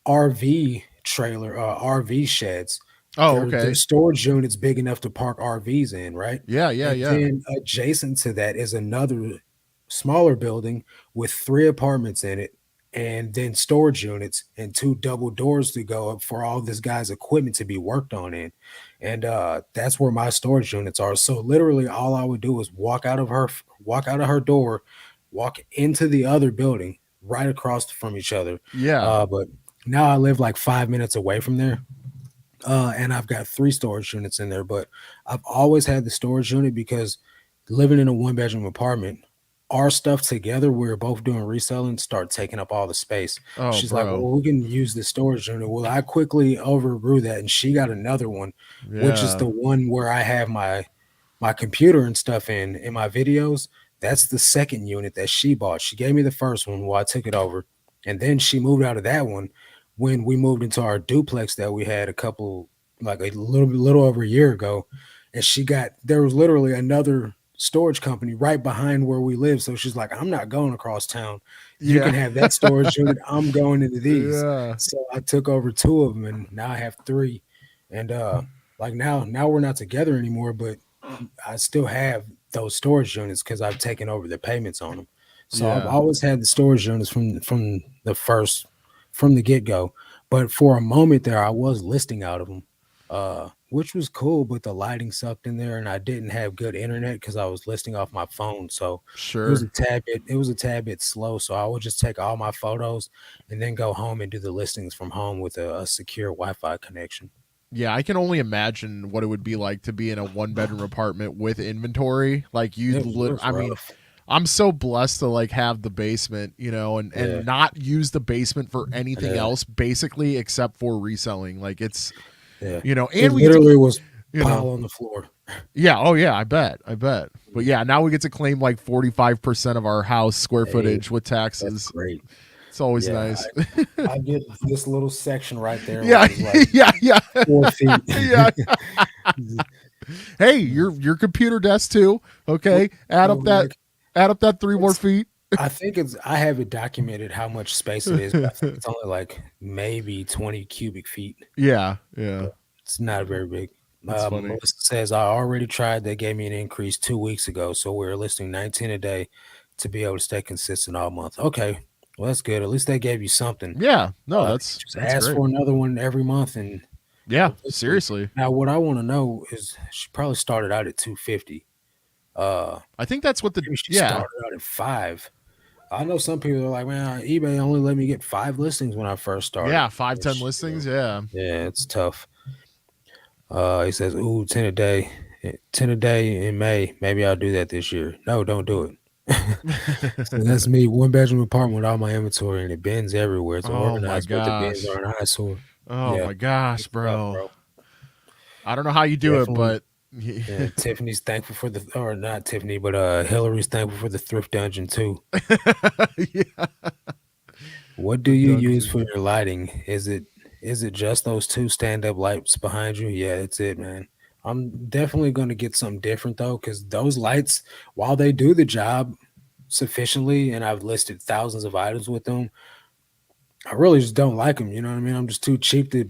RV sheds. Oh, Their okay. storage units big enough to park RVs in, right? Yeah, yeah, And yeah. then adjacent to that is another smaller building with 3 apartments in it, and then storage units and 2 double doors to go up for all this guy's equipment to be worked on in. And that's where my storage units are. So literally all I would do is walk out of her door, walk into the other building, right across from each other. Yeah. But now I live like 5 minutes away from there. And I've got three storage units in there, but I've always had the storage unit because living in a one bedroom apartment, our stuff together, we were both doing reselling, start taking up all the space. Oh, She's like, bro. well, we can use the storage unit. Well, I quickly overgrew that, and she got another one, which is Yeah. the one where I have my computer and stuff in my videos. That's the second unit that she bought. She gave me the first one while I took it over. And then she moved out of that one when we moved into our duplex that we had a couple like a little over a year ago. And there was literally another storage company right behind where we live. So she's like, I'm not going across town. You Yeah. can have that storage unit. I'm going into these. Yeah. So I took over two of them and now I have three. And like now we're not together anymore, but I still have those storage units because I've taken over the payments on them. So I've Yeah. always had the storage units from the get go. But for a moment there, I was listing out of them, which was cool. But the lighting sucked in there, and I didn't have good internet because I was listing off my phone. So Sure. it was a tad bit slow. So I would just take all my photos and then go home and do the listings from home with a secure Wi-Fi connection. Yeah, I can only imagine what it would be like to be in a one bedroom apartment with inventory. Like It was I mean, rough. I'm so blessed to like have the basement, Yeah, and not use the basement for anything yeah. else basically except for reselling. Like it's, Yeah. It and we get to, literally was you know, pile on the floor. yeah, oh yeah, I bet. I bet. But yeah, now we get to claim like 45% of our house square Hey, footage with that's taxes. great. It's always Yeah, nice. I get this little section right there, Yeah, which is like yeah, yeah. 4 feet. Yeah. Hey, your computer desk too. Okay. Like Add up that three more it's feet. I have it documented how much space it is, but I think it's only like maybe 20 cubic feet. Yeah, yeah. It's not very big. That's funny. Melissa says I already tried. They gave me an increase 2 weeks ago, so we're listing 19 a day to be able to stay consistent all month. Okay, well that's good. At least they gave you something. Yeah. No, Just that's ask great. for another one every month, and Yeah, eventually. seriously. Now, what I want to know is she probably started out at 250. Uh, I think that's what the Maybe she yeah. started out at five. I know some people are like, man, eBay only let me get five listings when I first started. Yeah, 5-10 Which, listings, yeah. yeah, it's tough. He says, ooh, 10 a day. 10 a day in May. Maybe I'll do that this year. No, don't do it. So that's me, one bedroom apartment with all my inventory and it bins everywhere. It's Oh my organized, but the bins gosh. are an eyesore. Oh Yeah, my gosh, it's tough, bro. bro. I don't know how you do it, Definitely. but Yeah, Tiffany's thankful for or not Tiffany, but Hillary's thankful for the thrift dungeon too. yeah, What do the you use dungeon. for your lighting? Is it just those two stand-up lights behind you? Yeah, it's it, man. I'm definitely going to get something different though, because those lights, while they do the job sufficiently, and I've listed thousands of items with them, I really just don't like them. You know what I mean? I'm just too cheap to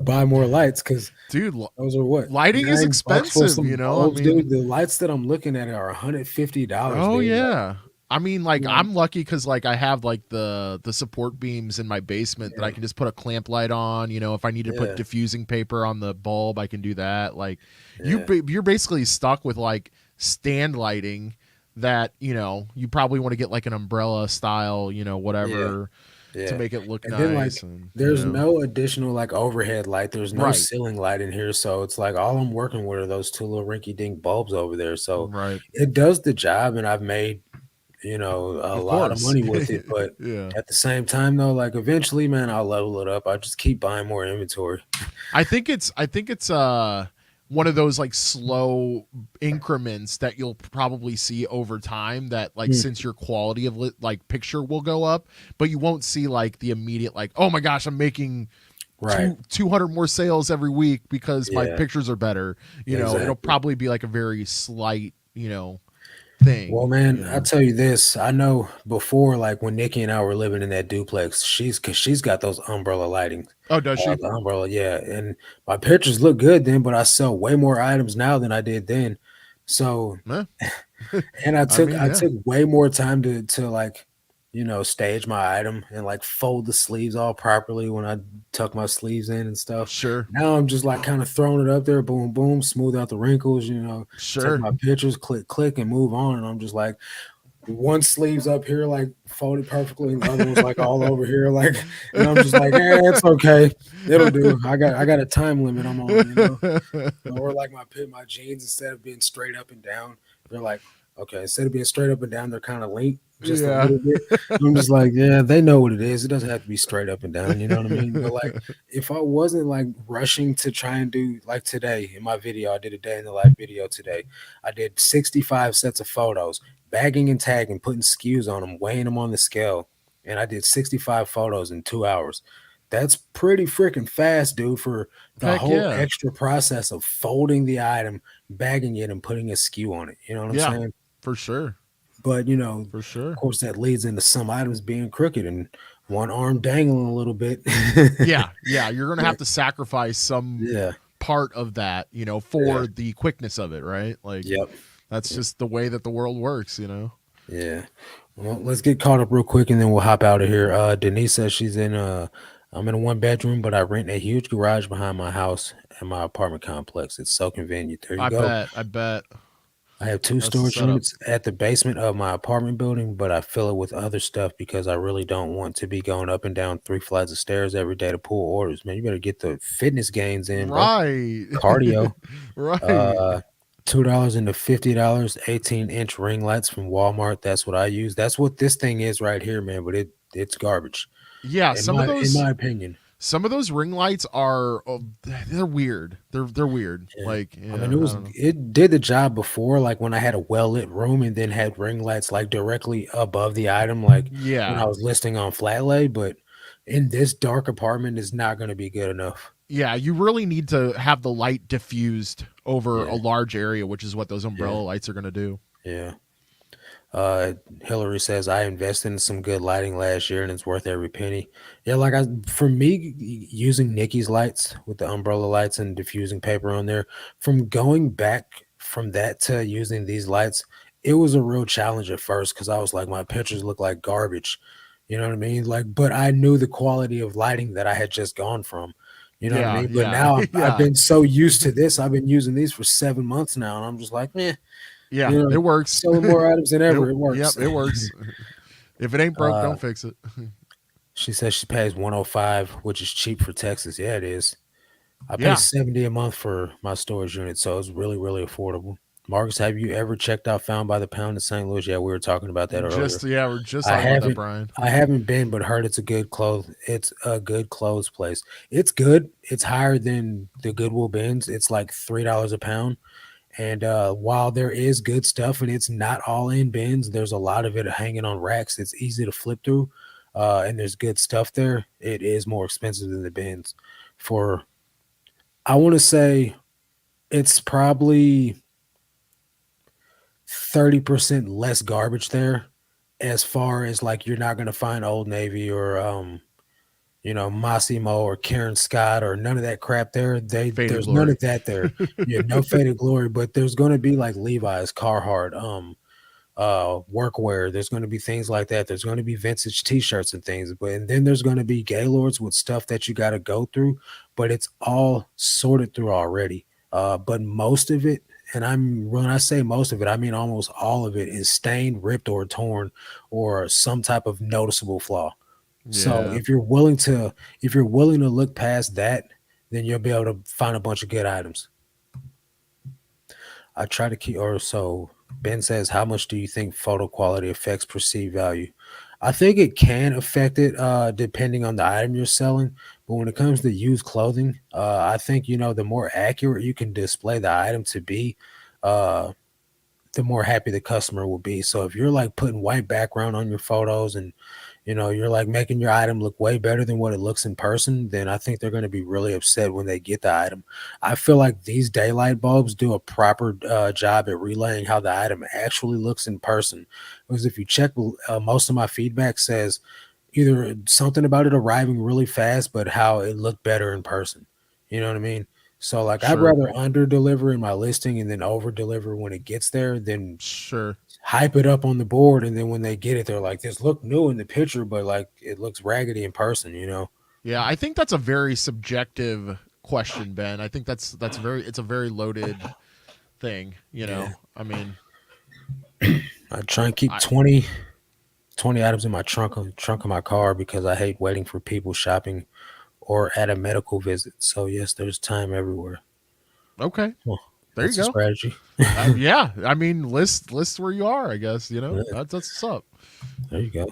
buy more lights because Dude, those are what, lighting is $9 for expensive, some I bulbs, mean, dude. The lights that I'm looking at are $150, oh dude. Like, yeah. I mean, like you know, I'm lucky because like I have like the support beams in my basement that I yeah, can just put a clamp light on. If I need to put yeah, diffusing paper on the bulb, I can do that. Like yeah, you're basically stuck with like stand lighting that you probably want to get like an umbrella style, yeah. whatever to Yeah. make it look And then nice, like and there's no additional like overhead light. There's no right, ceiling light in here. So it's like all I'm working with are those two little rinky dink bulbs over there. So right, it does the job and I've made, a of lot of course, money with it. But yeah. at the same time though, like eventually, man, I'll level it up. I'll just keep buying more inventory. I think it's one of those like slow increments that you'll probably see over time that like Mm, since your quality of like picture will go up, but you won't see like the immediate like, oh my gosh, I'm making right. 200 more sales every week because my Yeah, pictures are better. It'll exactly. probably be like a very slight, thing, Well, man, I tell you this. I know before, like when Nikki and I were living in that duplex, because she's got those umbrella lighting. Oh, does she? The umbrella, yeah. And my pictures look good then, but I sell way more items now than I did then. So, Eh, and I I took mean, I yeah, took way more time to like, stage my item and like fold the sleeves all properly when I tuck my sleeves in and stuff. sure, Now I'm just like kind of throwing it up there, boom, boom, smooth out the wrinkles, take sure. my pictures, click, click, and move on. And I'm just like, one sleeve's up here like folded perfectly, and the other one's like all over here, like, and I'm just like, it's okay, it'll do. I got a time limit I'm on, or like my jeans, instead of being straight up and down, they're like, okay, instead of being straight up and down, they're kind of linked just a Yeah. little bit. I'm just like, yeah, they know what it is. It doesn't have to be straight up and down, you know what I mean? But like, if I wasn't like rushing to try and do like today in my video, I did a day in the life video today. I did 65 sets of photos, bagging and tagging, putting SKUs on them, weighing them on the scale, and I did 65 photos in 2 hours. That's pretty freaking fast, dude, for the Heck whole yeah. extra process of folding the item, bagging it, and putting a SKU on it. You know what I'm Yeah, saying? for sure. But For of sure. course, that leads into some items being crooked and one arm dangling a little bit. Yeah. Yeah. You're going to have to sacrifice some Yeah. part of that, Yeah. for the quickness of it, right? Like, Yep. that's just the way that the world works. Yeah. Well, let's get caught up real quick and then we'll hop out of here. Denise says I'm in a one bedroom, but I rent a huge garage behind my house and my apartment complex. It's so convenient. There you I go. bet. I bet. I have two That's the storage setup. units at the basement of my apartment building, but I fill it with other stuff because I really don't want to be going up and down 3 flights of stairs every day to pull orders. Man, you better get the fitness gains in, bro. Right. Cardio. Right. Uh, $2 into $50, 18-inch ring lights from Walmart. That's what I use. That's what this thing is right here, man. But it's garbage Yeah, in my opinion. some of those ring lights are, they're weird. They're weird. Yeah. Like, I mean, yeah, I don't know. it did the job before, like when I had a well lit room and then had ring lights like directly above the item, like when I Yeah. was listing on Flatlay. But in this dark apartment, is not going to be good enough. Yeah, you really need to have the light diffused over a Yeah, large area, which is what those yeah, umbrella lights are going to do. yeah. Uh, Hillary says I invested in some good lighting last year and it's worth every penny. Yeah, like for me using Nikki's lights with the umbrella lights and diffusing paper on there, from going back from that to using these lights, it was a real challenge at first because I was like, my pictures look like garbage. You know what I mean? Like, but I knew the quality of lighting that I had just gone from. You know what I Yeah, mean? But yeah, now I've yeah, been so used to this. I've been using these for 7 months now, and I'm just like, man, yeah. It works. selling more items than It ever. It Yep, works. it works. If it ain't broke, Uh, don't fix it. she says she pays 105, which is cheap for Texas. Yeah, it is. I pay Yeah, 70 a month for my storage unit, so it's really, really affordable. Marcus, have you ever checked out Found by the Pound in St. Louis? Yeah, we were talking about that earlier. we're just I talking about that, haven't Brian. I haven't been, but heard it's a good clothes place. It's good. It's higher than the Goodwill bins. It's like $3 a pound. And while there is good stuff and it's not all in bins, there's a lot of it hanging on racks. It's easy to flip through, and there's good stuff there. It is more expensive than the bins. For I want to say it's probably 30% less garbage there. As far as like you're not gonna find Old Navy or Massimo or Karen Scott or none of that crap there. Faded There's none glory. of that there. Yeah, no faded glory, but there's gonna be like Levi's, Carhartt, workwear. There's going to be things like that. There's going to be vintage t-shirts and things, but and then there's going to be gaylords with stuff that you got to go through, but it's all sorted through already. But most of it, and when I say most of it, I mean almost all of it is stained, ripped, or torn, or some type of noticeable flaw. So Yeah, if you're willing to look past that, then you'll be able to find a bunch of good items. I try to keep, or so Ben says, how much do you think photo quality affects perceived value? I think it can affect it depending on the item you're selling. But when it comes to used clothing, I think, the more accurate you can display the item to be, uh, the more happy the customer will be. So if you're like putting white background on your photos and you're like making your item look way better than what it looks in person, then I think they're going to be really upset when they get the item. I feel like these daylight bulbs do a proper job at relaying how the item actually looks in person. Because if you check, most of my feedback says either something about it arriving really fast, but how it looked better in person. You know what I mean? So like I'd sure, rather under deliver in my listing and then over deliver when it gets there than sure. hype it up on the board, and then when they get it, they're like, "This look new in the picture, but like it looks raggedy in person." Yeah, I think that's a very subjective question, Ben. I think it's a very loaded thing. Yeah. I mean, I try and keep I 20 items in my trunk of my car because I hate waiting for people shopping or at a medical visit. So yes, there's time everywhere. Okay, Well, there you that's a go. strategy. Yeah, I mean, list where you are. I guess Yeah, that's what's up. there you go.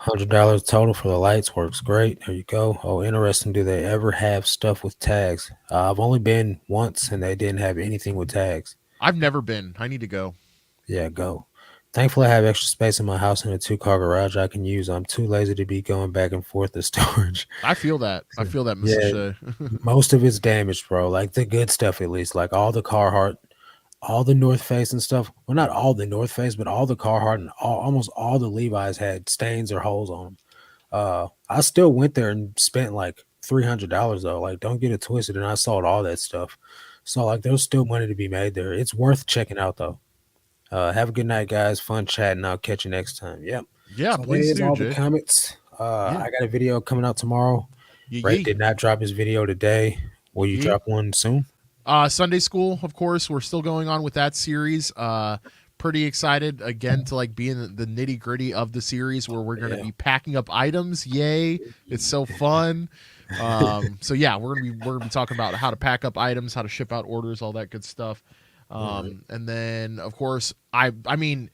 $100 total for the lights works great. There you go. Oh, interesting. Do they ever have stuff with tags? I've only been once and they didn't have anything with tags. I've never been. I need to go. Yeah, go. Thankfully, I have extra space in my house and a two-car garage I can use. I'm too lazy to be going back and forth to storage. I feel that. I So, feel that, Mrs. yeah, Shea. most of it's damaged, bro. Like the good stuff, at least. Like all the Carhartt, all the North Face and stuff. Well, not all the North Face, but all the Carhartt and almost all the Levi's had stains or holes on them. I still went there and spent like $300 though. Like, don't get it twisted. And I sold all that stuff. So like, there's still money to be made there. It's worth checking out though. Have a good night, guys. Fun chatting. I'll catch you next time. Yep. Yeah, So that please is do, all the Jay. comments. Yeah. I got a video coming out tomorrow. Yee Ray yee. did not drop his video today. Will you Yee. drop one soon? Sunday school, of course. We're still going on with that series. Pretty excited again to like be in the nitty gritty of the series where we're going to Yeah. be packing up items. Yay! It's so fun. So yeah, we're gonna be talking about how to pack up items, how to ship out orders, all that good stuff. All right. And then of course I mean,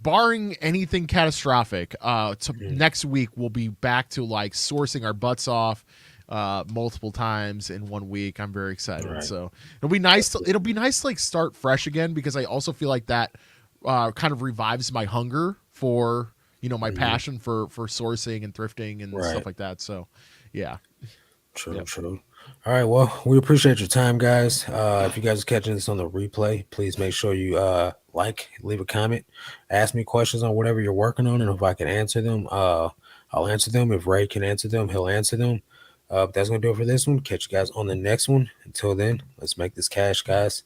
barring anything catastrophic, Mm. next week we'll be back to like sourcing our butts off multiple times in one week. I'm very excited. All right. So it'll be nice to like start fresh again because I also feel like that kind of revives my hunger for my Mhm. passion for sourcing and thrifting and Right. stuff like that. So yeah. True, Yep. true. All right. Well, we appreciate your time, guys. If you guys are catching this on the replay, please make sure you leave a comment, ask me questions on whatever you're working on, and if I can answer them, I'll answer them. If Ray can answer them, he'll answer them. But that's gonna do it for this one. Catch you guys on the next one. Until then, let's make this cash, guys.